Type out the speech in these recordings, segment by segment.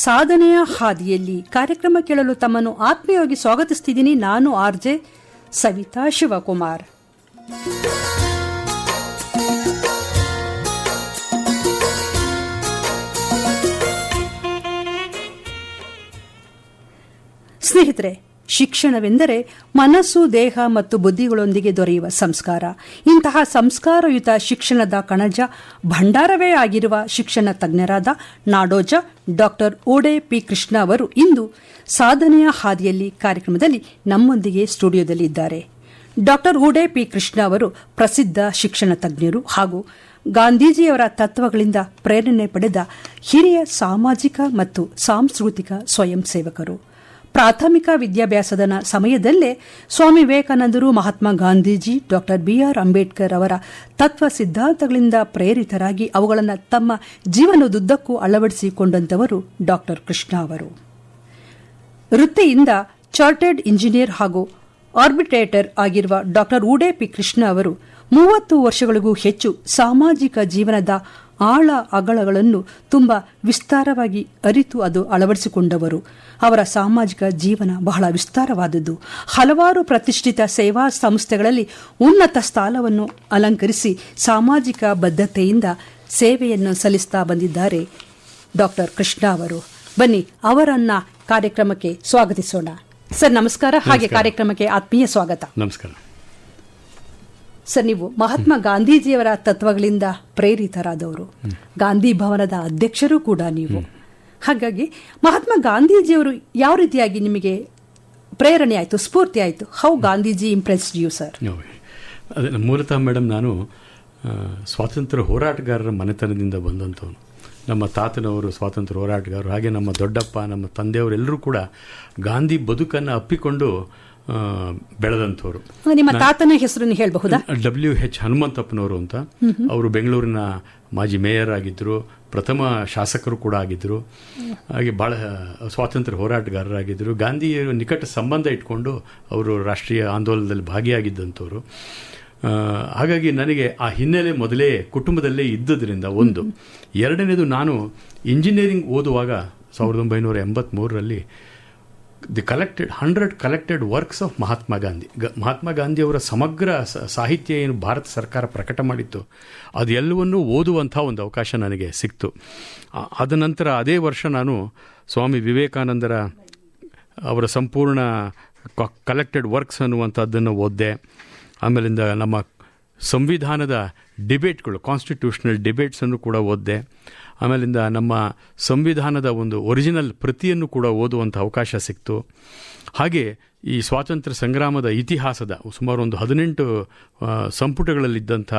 ಸಾಧನೆಯ ಹಾದಿಯಲ್ಲಿ ಕಾರ್ಯಕ್ರಮ ಕೇಳಲು ತಮ್ಮನ್ನು ಆತ್ಮೀಯವಾಗಿ ಸ್ವಾಗತಿಸ್ತಿದ್ದೀನಿ. ನಾನು ಆರ್ಜೆ ಸವಿತಾ ಶಿವಕುಮಾರ್. ಸ್ನೇಹಿತರೆ, ಶಿಕ್ಷಣವೆಂದರೆ ಮನಸ್ಸು, ದೇಹ ಮತ್ತು ಬುದ್ಧಿಗಳೊಂದಿಗೆ ದೊರೆಯುವ ಸಂಸ್ಕಾರ. ಇಂತಹ ಸಂಸ್ಕಾರಯುತ ಶಿಕ್ಷಣದ ಕಣಜ ಭಂಡಾರವೇ ಆಗಿರುವ ಶಿಕ್ಷಣ ತಜ್ಞರಾದ ನಾಡೋಜ ಡಾಕ್ಟರ್ ಓಡೆ ಪಿ ಕೃಷ್ಣ ಅವರು ಇಂದು ಸಾಧನೆಯ ಹಾದಿಯಲ್ಲಿ ಕಾರ್ಯಕ್ರಮದಲ್ಲಿ ನಮ್ಮೊಂದಿಗೆ ಸ್ಟುಡಿಯೋದಲ್ಲಿದ್ದಾರೆ. ಡಾಕ್ಟರ್ ಓಡೆ ಪಿ ಕೃಷ್ಣ ಅವರು ಪ್ರಸಿದ್ಧ ಶಿಕ್ಷಣ ತಜ್ಞರು ಹಾಗೂ ಗಾಂಧೀಜಿಯವರ ತತ್ವಗಳಿಂದ ಪ್ರೇರಣೆ ಪಡೆದ ಹಿರಿಯ ಸಾಮಾಜಿಕ ಮತ್ತು ಸಾಂಸ್ಕೃತಿಕ ಸ್ವಯಂ ಸೇವಕರು. ಪ್ರಾಥಮಿಕ ವಿದ್ಯಾಭ್ಯಾಸದ ಸಮಯದಲ್ಲೇ ಸ್ವಾಮಿ ವಿವೇಕಾನಂದರು, ಮಹಾತ್ಮ ಗಾಂಧೀಜಿ, ಡಾಕ್ಟರ್ ಬಿಆರ್ ಅಂಬೇಡ್ಕರ್ ಅವರ ತತ್ವ ಸಿದ್ಧಾಂತಗಳಿಂದ ಪ್ರೇರಿತರಾಗಿ ಅವುಗಳನ್ನು ತಮ್ಮ ಜೀವನದುದ್ದಕ್ಕೂ ಅಳವಡಿಸಿಕೊಂಡಂತವರು ಡಾಕ್ಟರ್ ಕೃಷ್ಣ ಅವರು. ವೃತ್ತಿಯಿಂದ ಚಾರ್ಟರ್ಡ್ ಇಂಜಿನಿಯರ್ ಹಾಗೂ ಆರ್ಬಿಟ್ರೇಟರ್ ಆಗಿರುವ ಡಾಕ್ಟರ್ ಓಡೆ ಪಿ ಕೃಷ್ಣ ಅವರು 30 ವರ್ಷಗಳಿಗೂ ಹೆಚ್ಚು ಸಾಮಾಜಿಕ ಜೀವನದ ಆಳ ಅಗಳಗಳನ್ನು ತುಂಬಾ ವಿಸ್ತಾರವಾಗಿ ಅರಿತು ಅದು ಅಳವಡಿಸಿಕೊಂಡವರು. ಅವರ ಸಾಮಾಜಿಕ ಜೀವನ ಬಹಳ ವಿಸ್ತಾರವಾದದ್ದು. ಹಲವಾರು ಪ್ರತಿಷ್ಠಿತ ಸೇವಾ ಸಂಸ್ಥೆಗಳಲ್ಲಿ ಉನ್ನತ ಸ್ಥಾನವನ್ನು ಅಲಂಕರಿಸಿ ಸಾಮಾಜಿಕ ಬದ್ಧತೆಯಿಂದ ಸೇವೆಯನ್ನು ಸಲ್ಲಿಸ್ತಾ ಬಂದಿದ್ದಾರೆ ಡಾಕ್ಟರ್ ಕೃಷ್ಣ ಅವರು. ಬನ್ನಿ ಅವರನ್ನ ಕಾರ್ಯಕ್ರಮಕ್ಕೆ ಸ್ವಾಗತಿಸೋಣ. ಸರ್ ನಮಸ್ಕಾರ. ಹಾಗೆ ಕಾರ್ಯಕ್ರಮಕ್ಕೆ ಆತ್ಮೀಯ ಸ್ವಾಗತ. ನಮಸ್ಕಾರ ಸರ್. ನೀವು ಮಹಾತ್ಮ ಗಾಂಧೀಜಿಯವರ ತತ್ವಗಳಿಂದ ಪ್ರೇರಿತರಾದವರು, ಗಾಂಧಿ ಭವನದ ಅಧ್ಯಕ್ಷರು ಕೂಡ ನೀವು. ಹಾಗಾಗಿ ಮಹಾತ್ಮ ಗಾಂಧೀಜಿಯವರು ಯಾವ ರೀತಿಯಾಗಿ ನಿಮಗೆ ಪ್ರೇರಣೆ ಆಯಿತು, ಸ್ಫೂರ್ತಿ ಆಯಿತು? How Gandhiji impressed you sir? ಅದೇ ಮೂಲತಃ ಮೇಡಮ್, ನಾನು ಸ್ವಾತಂತ್ರ್ಯ ಹೋರಾಟಗಾರರ ಮನೆತನದಿಂದ ಬಂದಂಥವನು. ನಮ್ಮ ತಾತನವರು ಸ್ವಾತಂತ್ರ್ಯ ಹೋರಾಟಗಾರರು, ಹಾಗೆ ನಮ್ಮ ದೊಡ್ಡಪ್ಪ, ನಮ್ಮ ತಂದೆಯವರೆಲ್ಲರೂ ಕೂಡ ಗಾಂಧಿ ಬದುಕನ್ನು ಅಪ್ಪಿಕೊಂಡು ಬೆಳೆದಂಥವ್ರು. ನಿಮ್ಮ ತಾತನ ಹೆಸರನ್ನು ಹೇಳಬಹುದಾ? WH ಹನುಮಂತಪ್ಪನವರು ಅಂತ. ಅವರು ಬೆಂಗಳೂರಿನ ಮಾಜಿ ಮೇಯರ್ ಆಗಿದ್ದರು, ಪ್ರಥಮ ಶಾಸಕರು ಕೂಡ ಆಗಿದ್ದರು, ಹಾಗೆ ಭಾಳ ಸ್ವಾತಂತ್ರ್ಯ ಹೋರಾಟಗಾರರಾಗಿದ್ದರು. ಗಾಂಧಿಯ ನಿಕಟ ಸಂಬಂಧ ಇಟ್ಕೊಂಡು ಅವರು ರಾಷ್ಟ್ರೀಯ ಆಂದೋಲನದಲ್ಲಿ ಭಾಗಿಯಾಗಿದ್ದಂಥವ್ರು. ಹಾಗಾಗಿ ನನಗೆ ಆ ಹಿನ್ನೆಲೆ ಮೊದಲೇ ಕುಟುಂಬದಲ್ಲೇ ಇದ್ದದ್ರಿಂದ ಒಂದು. ಎರಡನೇದು, ನಾನು ಇಂಜಿನಿಯರಿಂಗ್ ಓದುವಾಗ 1983ರಲ್ಲಿ the 100 collected works of Mahatma Gandhi, Mahatma ಗಾಂಧಿಯವರ ಸಮಗ್ರ ಸಾಹಿತ್ಯ ಏನು ಭಾರತ ಸರ್ಕಾರ ಪ್ರಕಟ ಮಾಡಿತ್ತು ಅದೆಲ್ಲವನ್ನೂ ಓದುವಂಥ ಒಂದು ಅವಕಾಶ ನನಗೆ ಸಿಕ್ತು. ಅದ ನಂತರ ಅದೇ ವರ್ಷ ನಾನು ಸ್ವಾಮಿ ವಿವೇಕಾನಂದರ ಅವರ ಸಂಪೂರ್ಣ ಕಲೆಕ್ಟೆಡ್ ವರ್ಕ್ಸ್ ಅನ್ನುವಂಥದ್ದನ್ನು ಓದಿದೆ. ಆಮೇಲಿಂದ ನಮ್ಮ ಸಂವಿಧಾನದ ಡಿಬೇಟ್ಗಳು, ಕಾನ್ಸ್ಟಿಟ್ಯೂಷನಲ್ ಡಿಬೇಟ್ಸನ್ನು ಕೂಡ ಓದಿದೆ. ಆಮೇಲಿಂದ ನಮ್ಮ ಸಂವಿಧಾನದ ಒಂದು ಒರಿಜಿನಲ್ ಪ್ರತಿಯನ್ನು ಕೂಡ ಓದುವಂಥ ಅವಕಾಶ ಸಿಕ್ತು. ಹಾಗೆ ಈ ಸ್ವಾತಂತ್ರ್ಯ ಸಂಗ್ರಾಮದ ಇತಿಹಾಸದ ಸುಮಾರು ಒಂದು 18 ಸಂಪುಟಗಳಲ್ಲಿದ್ದಂಥ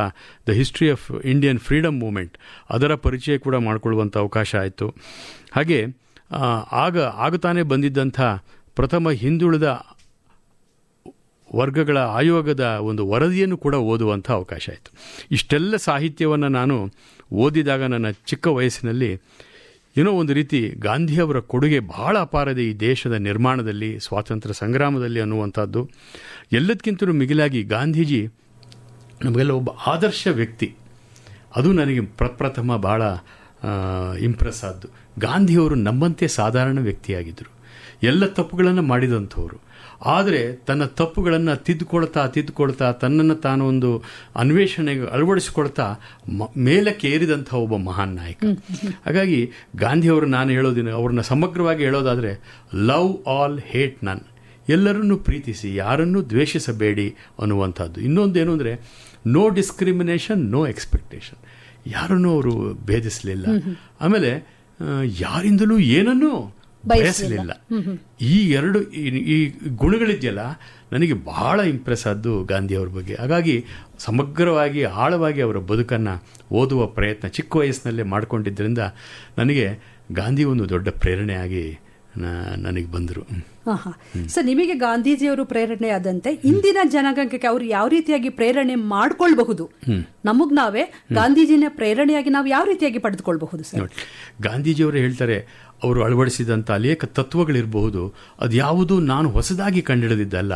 the history of Indian freedom movement, ಅದರ ಪರಿಚಯ ಕೂಡ ಮಾಡಿಕೊಳ್ಳುವಂಥ ಅವಕಾಶ ಆಯಿತು. ಹಾಗೆ ಆಗುತ್ತಾನೆ ಬಂದಿದ್ದಂಥ ಪ್ರಥಮ ಹಿಂದುಳಿದ ವರ್ಗಗಳ ಆಯೋಗದ ಒಂದು ವರದಿಯನ್ನು ಕೂಡ ಓದುವಂಥ ಅವಕಾಶ ಆಯಿತು. ಇಷ್ಟೆಲ್ಲ ಸಾಹಿತ್ಯವನ್ನು ನಾನು ಓದಿದಾಗ ನನ್ನ ಚಿಕ್ಕ ವಯಸ್ಸಿನಲ್ಲಿ ಏನೋ ಒಂದು ರೀತಿ ಗಾಂಧಿಯವರ ಕೊಡುಗೆ ಬಹಳ ಅಪಾರದೆ ಈ ದೇಶದ ನಿರ್ಮಾಣದಲ್ಲಿ, ಸ್ವಾತಂತ್ರ್ಯ ಸಂಗ್ರಾಮದಲ್ಲಿ ಅನ್ನುವಂಥದ್ದು. ಎಲ್ಲದಕ್ಕಿಂತಲೂ ಮಿಗಿಲಾಗಿ ಗಾಂಧೀಜಿ ನಮಗೆಲ್ಲ ಒಬ್ಬ ಆದರ್ಶ ವ್ಯಕ್ತಿ. ಅದು ನನಗೆ ಪ್ರಪ್ರಥಮ ಭಾಳ ಇಂಪ್ರೆಸ್ ಆದ್ದು. ಗಾಂಧಿಯವರು ನಮ್ಮಂತೆ ಸಾಧಾರಣ ವ್ಯಕ್ತಿಯಾಗಿದ್ದರು, ಎಲ್ಲ ತಪ್ಪುಗಳನ್ನು ಮಾಡಿದಂಥವ್ರು. ಆದರೆ ತನ್ನ ತಪ್ಪುಗಳನ್ನು ತಿದ್ದುಕೊಳ್ತಾ ತನ್ನನ್ನು ತಾನು ಒಂದು ಅನ್ವೇಷಣೆಗೆ ಅಳವಡಿಸಿಕೊಳ್ತಾ ಮೇಲಕ್ಕೆ ಏರಿದಂಥ ಒಬ್ಬ ಮಹಾನ್ ನಾಯಕ. ಹಾಗಾಗಿ ಗಾಂಧಿಯವರು ನಾನು ಹೇಳೋದಿನ ಅವ್ರನ್ನ ಸಮಗ್ರವಾಗಿ ಹೇಳೋದಾದರೆ, ಲವ್ ಆಲ್ ಹೇಟ್ ನನ್, ಎಲ್ಲರನ್ನೂ ಪ್ರೀತಿಸಿ ಯಾರನ್ನೂ ದ್ವೇಷಿಸಬೇಡಿ ಅನ್ನುವಂಥದ್ದು. ಇನ್ನೊಂದೇನು ಅಂದರೆ, ನೋ ಡಿಸ್ಕ್ರಿಮಿನೇಷನ್, ನೋ ಎಕ್ಸ್ಪೆಕ್ಟೇಷನ್, ಯಾರನ್ನೂ ಅವರು ಭೇದಿಸಲಿಲ್ಲ. ಆಮೇಲೆ ಯಾರಿಂದಲೂ ಏನನ್ನೂ ಬಯಸಲಿಲ್ಲ. ಈ ಎರಡು ಈ ಗುಣಗಳಿದೆಯಲ್ಲ, ನನಗೆ ಬಹಳ ಇಂಪ್ರೆಸ್ ಆದ್ದು ಗಾಂಧಿಯವ್ರ ಬಗ್ಗೆ. ಹಾಗಾಗಿ ಸಮಗ್ರವಾಗಿ ಆಳವಾಗಿ ಅವರ ಬದುಕನ್ನು ಓದುವ ಪ್ರಯತ್ನ ಚಿಕ್ಕ ವಯಸ್ಸಿನಲ್ಲೇ ಮಾಡಿಕೊಂಡಿದ್ದರಿಂದ ನನಗೆ ಗಾಂಧಿ ಒಂದು ದೊಡ್ಡ ಪ್ರೇರಣೆಯಾಗಿ ನನಗೆ ಬಂದರು. ಸರ್, ನಿಮಗೆ ಗಾಂಧೀಜಿಯವರು ಪ್ರೇರಣೆ ಆದಂತೆ ಇಂದಿನ ಜನಾಂಗಕ್ಕೆ ಅವರು ಯಾವ ರೀತಿಯಾಗಿ ಪ್ರೇರಣೆ ಮಾಡ್ಕೊಳ್ಬಹುದು? ನಮಗ್ ನಾವೇ ಗಾಂಧೀಜಿನ ಪ್ರೇರಣೆಯಾಗಿ ನಾವು ಯಾವ ರೀತಿಯಾಗಿ ಪಡೆದುಕೊಳ್ಬಹುದು ಸರ್? ಗಾಂಧೀಜಿಯವರು ಹೇಳ್ತಾರೆ, ಅವರು ಅಳವಡಿಸಿದಂಥ ಅನೇಕ ತತ್ವಗಳಿರಬಹುದು, ಅದ್ಯಾವುದೂ ನಾನು ಹೊಸದಾಗಿ ಕಂಡುಹಿಡಿದಿದ್ದಲ್ಲ,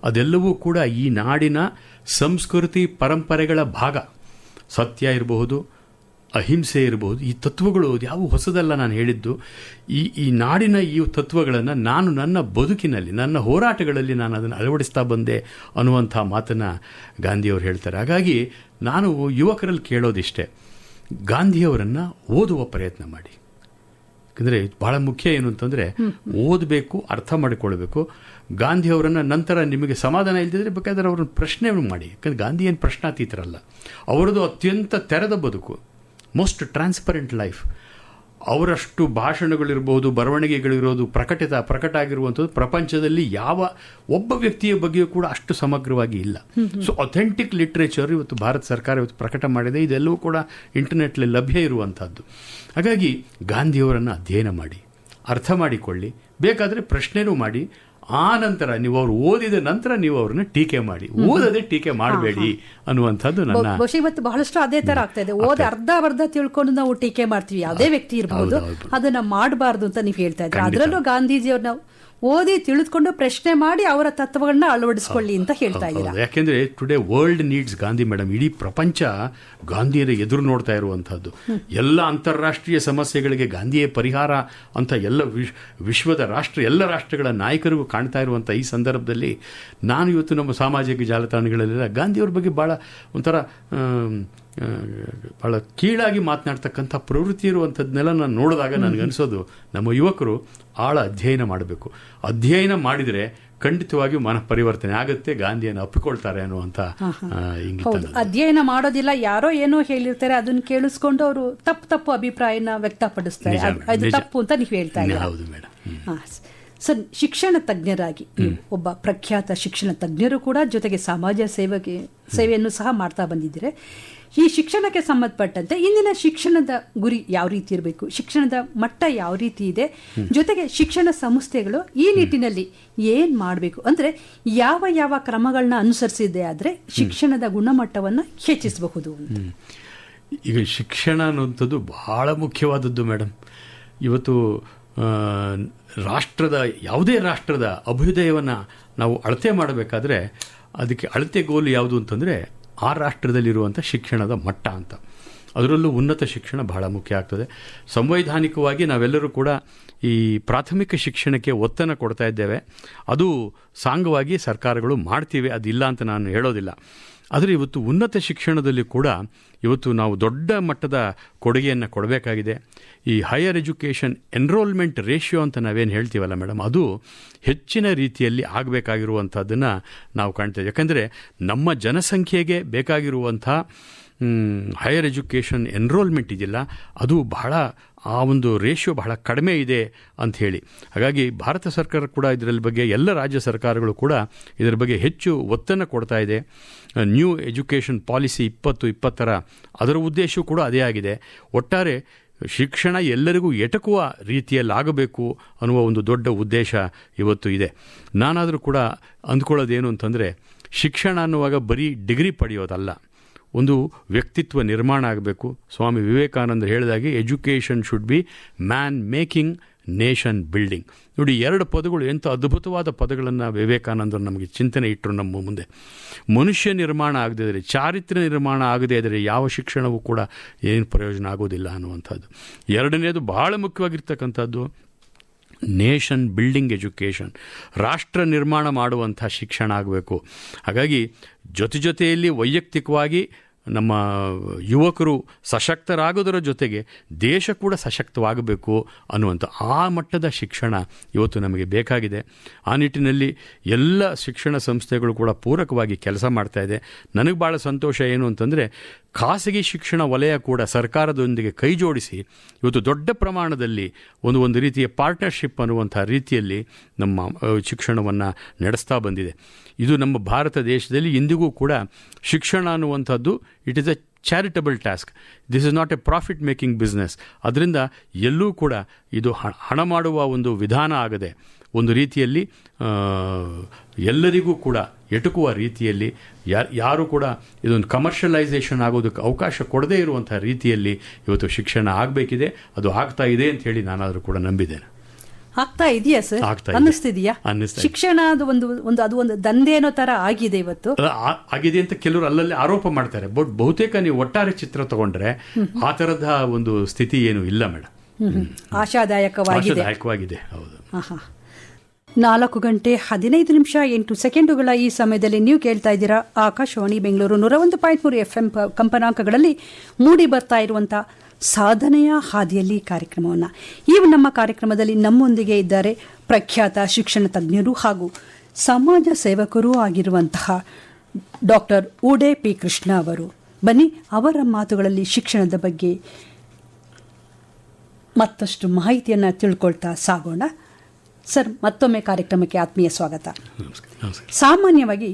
ಅದೆಲ್ಲವೂ ಕೂಡ ಈ ನಾಡಿನ ಸಂಸ್ಕೃತಿ ಪರಂಪರೆಗಳ ಭಾಗ. ಸತ್ಯ ಇರಬಹುದು, ಅಹಿಂಸೆ ಇರ್ಬೋದು, ಈ ತತ್ವಗಳು ಯಾವ ಹೊಸದಲ್ಲ ನಾನು ಹೇಳಿದ್ದು. ಈ ನಾಡಿನ ಈ ತತ್ವಗಳನ್ನು ನಾನು ನನ್ನ ಬದುಕಿನಲ್ಲಿ, ನನ್ನ ಹೋರಾಟಗಳಲ್ಲಿ ನಾನು ಅದನ್ನು ಅಳವಡಿಸ್ತಾ ಬಂದೆ ಅನ್ನುವಂಥ ಮಾತನ್ನು ಗಾಂಧಿಯವರು ಹೇಳ್ತಾರೆ. ಹಾಗಾಗಿ ನಾನು ಯುವಕರಲ್ಲಿ ಕೇಳೋದಿಷ್ಟೇ, ಗಾಂಧಿಯವರನ್ನು ಓದುವ ಪ್ರಯತ್ನ ಮಾಡಿ. ಯಾಕಂದರೆ ಭಾಳ ಮುಖ್ಯ ಏನು ಅಂತಂದರೆ ಓದಬೇಕು, ಅರ್ಥ ಮಾಡಿಕೊಳ್ಬೇಕು. ಗಾಂಧಿಯವರನ್ನು ನಂತರ ನಿಮಗೆ ಸಮಾಧಾನ ಇಲ್ಲದಿದ್ದರೆ ಬೇಕಾದರೆ ಅವ್ರನ್ನ ಪ್ರಶ್ನೆ ಮಾಡಿ. ಯಾಕಂದರೆ ಗಾಂಧಿ ಏನು ಪ್ರಶ್ನಾತೀತರಲ್ಲ. ಅವರದು ಅತ್ಯಂತ ತೆರೆದ ಬದುಕು, ಮೋಸ್ಟ್ ಟ್ರಾನ್ಸ್ಪರೆಂಟ್ ಲೈಫ್. ಅವರಷ್ಟು ಭಾಷಣಗಳಿರ್ಬೋದು, ಬರವಣಿಗೆಗಳಿರೋದು ಪ್ರಕಟ ಆಗಿರುವಂಥದ್ದು ಪ್ರಪಂಚದಲ್ಲಿ ಯಾವ ಒಬ್ಬ ವ್ಯಕ್ತಿಯ ಬಗ್ಗೆಯೂ ಕೂಡ ಅಷ್ಟು ಸಮಗ್ರವಾಗಿ ಇಲ್ಲ. ಸೊ ಅಥೆಂಟಿಕ್ ಲಿಟ್ರೇಚರ್ ಇವತ್ತು ಭಾರತ ಸರ್ಕಾರ ಇವತ್ತು ಪ್ರಕಟ ಮಾಡಿದೆ. ಇದೆಲ್ಲವೂ ಕೂಡ ಇಂಟರ್ನೆಟ್ಲಿ ಲಭ್ಯ ಇರುವಂಥದ್ದು. ಹಾಗಾಗಿ ಗಾಂಧಿಯವರನ್ನು ಅಧ್ಯಯನ ಮಾಡಿ, ಅರ್ಥ ಮಾಡಿಕೊಳ್ಳಿ, ಬೇಕಾದರೆ ಪ್ರಶ್ನೆನೂ ಮಾಡಿ. ಆ ನಂತರ ನೀವು ಅವ್ರು ಓದಿದ ನಂತರ ನೀವು ಅವ್ರನ್ನ ಟೀಕೆ ಮಾಡಿ, ಓದದೆ ಟೀಕೆ ಮಾಡಬೇಡಿ ಅನ್ನುವಂಥದ್ದು ನನ್ನ. ಬಹುಶಃ ಇವತ್ತು ಬಹಳಷ್ಟು ಅದೇ ತರ ಆಗ್ತಾ ಇದೆ. ಓದಿ ಅರ್ಧ ತಿಳ್ಕೊಂಡು ನಾವು ಟೀಕೆ ಮಾಡ್ತೀವಿ, ಯಾವುದೇ ವ್ಯಕ್ತಿ ಇರಬಹುದು, ಅದನ್ನ ಮಾಡಬಾರ್ದು ಅಂತ ನೀವು ಹೇಳ್ತಾ ಇದ್ರೆ. ಅದರಲ್ಲೂ ಗಾಂಧೀಜಿಯವ್ರನ್ನ ಓದಿ ತಿಳಿದುಕೊಂಡು ಪ್ರಶ್ನೆ ಮಾಡಿ ಅವರ ತತ್ವಗಳನ್ನ ಅಳವಡಿಸಿಕೊಳ್ಳಿ ಅಂತ ಹೇಳ್ತಾ ಇದ್ದೀರಾ. ಯಾಕೆಂದ್ರೆ today world needs Gandhi madam. ಇಡೀ ಪ್ರಪಂಚ ಗಾಂಧಿಯರ ಎದುರು ನೋಡ್ತಾ ಇರುವಂತಹದ್ದು. ಎಲ್ಲ ಅಂತಾರಾಷ್ಟ್ರೀಯ ಸಮಸ್ಯೆಗಳಿಗೆ ಗಾಂಧಿಯೇ ಪರಿಹಾರ ಅಂತ ಎಲ್ಲ ವಿಶ್ವದ ಎಲ್ಲ ರಾಷ್ಟ್ರಗಳ ನಾಯಕರಿಗೂ ಕಾಣ್ತಾ ಇರುವಂಥ ಈ ಸಂದರ್ಭದಲ್ಲಿ ನಾನು ಇವತ್ತು ನಮ್ಮ ಸಾಮಾಜಿಕ ಜಾಲತಾಣಗಳಲ್ಲೆಲ್ಲ ಗಾಂಧಿಯವ್ರ ಬಗ್ಗೆ ಭಾಳ ಒಂಥರ ಭಾಳ ಕೀಳಾಗಿ ಮಾತನಾಡ್ತಕ್ಕಂಥ ಪ್ರವೃತ್ತಿ ಇರುವಂಥದ್ದನ್ನೆಲ್ಲ ನಾನು ನೋಡಿದಾಗ ನನಗನ್ಸೋದು, ನಮ್ಮ ಯುವಕರು ಆಳ ಅಧ್ಯಯನ ಮಾಡಬೇಕು. ಅಧ್ಯಯನ ಮಾಡಿದರೆ ಖಂಡಿತವಾಗಿಯೂ ಮನ ಪರಿವರ್ತನೆ ಆಗುತ್ತೆ, ಗಾಂಧಿಯನ್ನು ಅಪ್ಪಿಕೊಳ್ತಾರೆ ಅನ್ನುವಂಥ ಇಂಗಿತ. ಅಧ್ಯಯನ ಮಾಡೋದಿಲ್ಲ, ಯಾರೋ ಏನೋ ಹೇಳಿರ್ತಾರೆ, ಅದನ್ನ ಕೇಳಿಸ್ಕೊಂಡು ಅವರು ತಪ್ಪು ಅಭಿಪ್ರಾಯನ ವ್ಯಕ್ತಪಡಿಸ್ತಾರೆ. ಅದು ತಪ್ಪು ಅಂತ ನೀವು ಹೇಳ್ತಾ ಇದ್ದೀರಾ. ಹೌದು ಮೇಡಮ್. ಸರ್, ಶಿಕ್ಷಣ ತಜ್ಞರಾಗಿ ಒಬ್ಬ ಪ್ರಖ್ಯಾತ ಶಿಕ್ಷಣ ತಜ್ಞರು ಕೂಡ, ಜೊತೆಗೆ ಸಮಾಜ ಸೇವೆಯನ್ನು ಸಹ ಮಾಡ್ತಾ ಬಂದಿದ್ದೀರಿ. ಈ ಶಿಕ್ಷಣಕ್ಕೆ ಸಂಬಂಧಪಟ್ಟಂತೆ ಇಂದಿನ ಶಿಕ್ಷಣದ ಗುರಿ ಯಾವ ರೀತಿ ಇರಬೇಕು, ಶಿಕ್ಷಣದ ಮಟ್ಟ ಯಾವ ರೀತಿ ಇದೆ, ಜೊತೆಗೆ ಶಿಕ್ಷಣ ಸಂಸ್ಥೆಗಳು ಈ ನಿಟ್ಟಿನಲ್ಲಿ ಏನ್ ಮಾಡಬೇಕು ಅಂದ್ರೆ ಯಾವ ಕ್ರಮಗಳನ್ನ ಅನುಸರಿಸಿದೆ ಆದ್ರೆ ಶಿಕ್ಷಣದ ಗುಣಮಟ್ಟವನ್ನು ಹೆಚ್ಚಿಸಬಹುದು? ಈಗ ಶಿಕ್ಷಣ ಅನ್ನುವಂಥದ್ದು ಬಹಳ ಮುಖ್ಯವಾದದ್ದು ಮೇಡಮ್. ಇವತ್ತು ಯಾವುದೇ ರಾಷ್ಟ್ರದ ಅಭ್ಯುದಯವನ್ನು ನಾವು ಅಳತೆ ಮಾಡಬೇಕಾದ್ರೆ ಅದಕ್ಕೆ ಅಳತೆಗೋಲು ಯಾವುದು ಅಂತಂದರೆ ಆ ರಾಷ್ಟ್ರದಲ್ಲಿರುವಂಥ ಶಿಕ್ಷಣದ ಮಟ್ಟ ಅಂತ. ಅದರಲ್ಲೂ ಉನ್ನತ ಶಿಕ್ಷಣ ಬಹಳ ಮುಖ್ಯ ಆಗ್ತದೆ. ಸಂವೈಧಾನಿಕವಾಗಿ ನಾವೆಲ್ಲರೂ ಕೂಡ ಈ ಪ್ರಾಥಮಿಕ ಶಿಕ್ಷಣಕ್ಕೆ ಒತ್ತನ್ನು ಕೊಡ್ತಾ ಇದ್ದೇವೆ. ಅದು ಸಾಂಗವಾಗಿ ಸರ್ಕಾರಗಳು ಮಾಡ್ತೀವಿ, ಅದಿಲ್ಲ ಅಂತ ನಾನು ಹೇಳೋದಿಲ್ಲ. ಆದರೆ ಇವತ್ತು ಉನ್ನತ ಶಿಕ್ಷಣದಲ್ಲಿ ಕೂಡ ಇವತ್ತು ನಾವು ದೊಡ್ಡ ಮಟ್ಟದ ಕೊಡುಗೆಯನ್ನು ಕೊಡಬೇಕಾಗಿದೆ. ಈ ಹೈಯರ್ ಎಜುಕೇಷನ್ ಎನ್ರೋಲ್ಮೆಂಟ್ ರೇಷಿಯೋ ಅಂತ ನಾವೇನು ಹೇಳ್ತೀವಲ್ಲ ಮೇಡಮ್, ಅದು ಹೆಚ್ಚಿನ ರೀತಿಯಲ್ಲಿ ಆಗಬೇಕಾಗಿರುವಂಥದ್ದನ್ನು ನಾವು ಕಾಣ್ತೇವೆ. ಯಾಕಂದರೆ ನಮ್ಮ ಜನಸಂಖ್ಯೆಗೆ ಬೇಕಾಗಿರುವಂಥ ಹೈಯರ್ ಎಜುಕೇಷನ್ ಎನ್ರೋಲ್ಮೆಂಟ್ ಇದೆಯಲ್ಲ, ಅದು ಬಹಳ ಆ ಒಂದು ರೇಷಿಯೋ ಬಹಳ ಕಡಿಮೆ ಇದೆ ಅಂಥೇಳಿ. ಹಾಗಾಗಿ ಭಾರತ ಸರ್ಕಾರ ಕೂಡ ಇದರ ಬಗ್ಗೆ, ಎಲ್ಲ ರಾಜ್ಯ ಸರ್ಕಾರಗಳು ಕೂಡ ಇದರ ಬಗ್ಗೆ ಹೆಚ್ಚು ಒತ್ತನ್ನು ಕೊಡ್ತಾ ಇದೆ. ನ್ಯೂ ಎಜುಕೇಷನ್ ಪಾಲಿಸಿ 2020 ಅದರ ಉದ್ದೇಶವೂ ಕೂಡ ಅದೇ ಆಗಿದೆ. ಒಟ್ಟಾರೆ ಶಿಕ್ಷಣ ಎಲ್ಲರಿಗೂ ಎಟಕುವ ರೀತಿಯಲ್ಲಾಗಬೇಕು ಅನ್ನುವ ಒಂದು ದೊಡ್ಡ ಉದ್ದೇಶ ಇವತ್ತು ಇದೆ. ನಾನಾದರೂ ಕೂಡ ಅಂದ್ಕೊಳ್ಳೋದೇನು ಅಂತಂದರೆ, ಶಿಕ್ಷಣ ಅನ್ನುವಾಗ ಬರೀ ಡಿಗ್ರಿ ಪಡೆಯೋದಲ್ಲ, ಒಂದು ವ್ಯಕ್ತಿತ್ವ ನಿರ್ಮಾಣ ಆಗಬೇಕು. ಸ್ವಾಮಿ ವಿವೇಕಾನಂದರು ಹೇಳಿದಾಗೆ education should be man making nation building. ನೋಡಿ, 2 ಪದಗಳು ಎಂಥ ಅದ್ಭುತವಾದ ಪದಗಳನ್ನು ವಿವೇಕಾನಂದರು ನಮಗೆ ಚಿಂತನೆ ಇಟ್ಟರು ನಮ್ಮ ಮುಂದೆ. ಮನುಷ್ಯ ನಿರ್ಮಾಣ ಆಗದೇ ಇದ್ದರೆ, ಚಾರಿತ್ರ್ಯ ನಿರ್ಮಾಣ ಆಗದೇ ಇದ್ದರೆ ಯಾವ ಶಿಕ್ಷಣವೂ ಕೂಡ ಏನು ಪ್ರಯೋಜನ ಆಗೋದಿಲ್ಲ ಅನ್ನುವಂಥದ್ದು. 2ನೇದು ಬಹಳ ಮುಖ್ಯವಾಗಿರ್ತಕ್ಕಂಥದ್ದು ನೇಷನ್ ಬಿಲ್ಡಿಂಗ್ ಎಜುಕೇಷನ್, ರಾಷ್ಟ್ರ ನಿರ್ಮಾಣ ಮಾಡುವಂಥ ಶಿಕ್ಷಣ ಆಗಬೇಕು. ಹಾಗಾಗಿ ಜೊತೆಯಲ್ಲಿ ವೈಯಕ್ತಿಕವಾಗಿ ನಮ್ಮ ಯುವಕರು ಸಶಕ್ತರಾಗೋದರ ಜೊತೆಗೆ ದೇಶ ಕೂಡ ಸಶಕ್ತವಾಗಬೇಕು ಅನ್ನುವಂಥ ಆ ಮಟ್ಟದ ಶಿಕ್ಷಣ ಇವತ್ತು ನಮಗೆ ಬೇಕಾಗಿದೆ. ಆ ನಿಟ್ಟಿನಲ್ಲಿ ಎಲ್ಲ ಶಿಕ್ಷಣ ಸಂಸ್ಥೆಗಳು ಕೂಡ ಪೂರಕವಾಗಿ ಕೆಲಸ ಮಾಡ್ತಾ ಇದೆ. ನನಗೆ ಭಾಳ ಸಂತೋಷ ಏನು ಅಂತಂದರೆ, ಖಾಸಗಿ ಶಿಕ್ಷಣ ವಲಯ ಕೂಡ ಸರ್ಕಾರದೊಂದಿಗೆ ಕೈ ಜೋಡಿಸಿ ಇವತ್ತು ದೊಡ್ಡ ಪ್ರಮಾಣದಲ್ಲಿ ಒಂದು ರೀತಿಯ ಪಾರ್ಟ್ನರ್ಶಿಪ್ ಅನ್ನುವಂಥ ರೀತಿಯಲ್ಲಿ ನಮ್ಮ ಶಿಕ್ಷಣವನ್ನು ನಡೆಸ್ತಾ ಬಂದಿದೆ. ಇದು ನಮ್ಮ ಭಾರತ ದೇಶದಲ್ಲಿ ಇಂದಿಗೂ ಕೂಡ ಶಿಕ್ಷಣ ಅನ್ನುವಂಥದ್ದು it is a charitable task. This is not A profit making business. ಅದರಿಂದ ಎಲ್ಲೂ ಕೂಡ ಇದು ಹಣ ಮಾಡುವ ಒಂದು ವಿಧಾನ ಆಗದೆ ಒಂದು ರೀತಿಯಲ್ಲಿ ಎಲ್ಲರಿಗೂ ಕೂಡ ಎಟುಕುವ ರೀತಿಯಲ್ಲಿ, ಯಾರು ಕೂಡ ಇದೊಂದು ಕಮರ್ಷಿಯಲೈಸೇಷನ್ ಆಗೋದಕ್ಕೆ ಅವಕಾಶ ಕೊಡದೇ ಇರುವಂಥ ರೀತಿಯಲ್ಲಿ ಇವತ್ತು ಶಿಕ್ಷಣ ಆಗಬೇಕಿದೆ. ಅದು ಆಗ್ತಾ ಇದೆ ಅಂತ ಹೇಳಿ ನಾನಾದರೂ ಕೂಡ ನಂಬಿದ್ದೇನೆ. ಆಗ್ತಾ ಇದೆಯಾ ಸರ್? ಆಗ್ತಾ ಇದೆ. ಅನ್ನಿಸ್ತಿದೆಯಾ? ಅನ್ನಿಸ್ತಾ ಇದೆ. ಶಿಕ್ಷಣ ಅದು ಒಂದು ದಂಧೆ ಅನ್ನೋ ತರ ಆಗಿದೆ ಇವತ್ತು. ಆಗಿದೆ ಅಂತ ಕೆಲವರು ಅಲ್ಲಲ್ಲಿ ಆರೋಪ ಮಾಡ್ತಾರೆ. ಬಟ್ ಬಹುತೇಕ ನೀವು ಒಟ್ಟಾರೆ ಚಿತ್ರ ತಗೊಂಡ್ರೆ ಆ ತರದ ಒಂದು ಸ್ಥಿತಿ ಏನು ಇಲ್ಲ ಮೇಡಮ್. ಆಶಾದಾಯಕವಾಗಿದೆ. ಹೌದು. 4 ಗಂಟೆ 15 ನಿಮಿಷ 8 ಸೆಕೆಂಡುಗಳ ಈ ಸಮಯದಲ್ಲಿ ನೀವು ಕೇಳ್ತಾ ಇದ್ದೀರಾ ಆಕಾಶವಾಣಿ ಬೆಂಗಳೂರು 101.3 FM ಕಂಪನಾಂಕಗಳಲ್ಲಿ ಮೂಡಿ ಬರ್ತಾ ಇರುವಂಥ ಸಾಧನೆಯ ಹಾದಿಯಲ್ಲಿ ಕಾರ್ಯಕ್ರಮವನ್ನು. ಈ ನಮ್ಮ ಕಾರ್ಯಕ್ರಮದಲ್ಲಿ ನಮ್ಮೊಂದಿಗೆ ಇದ್ದಾರೆ ಪ್ರಖ್ಯಾತ ಶಿಕ್ಷಣ ತಜ್ಞರು ಹಾಗೂ ಸಮಾಜ ಸೇವಕರೂ ಆಗಿರುವಂತಹ ಡಾಕ್ಟರ್ ಉಡೆ ಪಿ ಕೃಷ್ಣ ಅವರು. ಬನ್ನಿ ಅವರ ಮಾತುಗಳಲ್ಲಿ ಶಿಕ್ಷಣದ ಬಗ್ಗೆ ಮತ್ತಷ್ಟು ಮಾಹಿತಿಯನ್ನು ತಿಳ್ಕೊಳ್ತಾ ಸಾಗೋಣ. ಸರ್, ಮತ್ತೊಮ್ಮೆ ಕಾರ್ಯಕ್ರಮಕ್ಕೆ ಆತ್ಮೀಯ ಸ್ವಾಗತ. ಸಾಮಾನ್ಯವಾಗಿ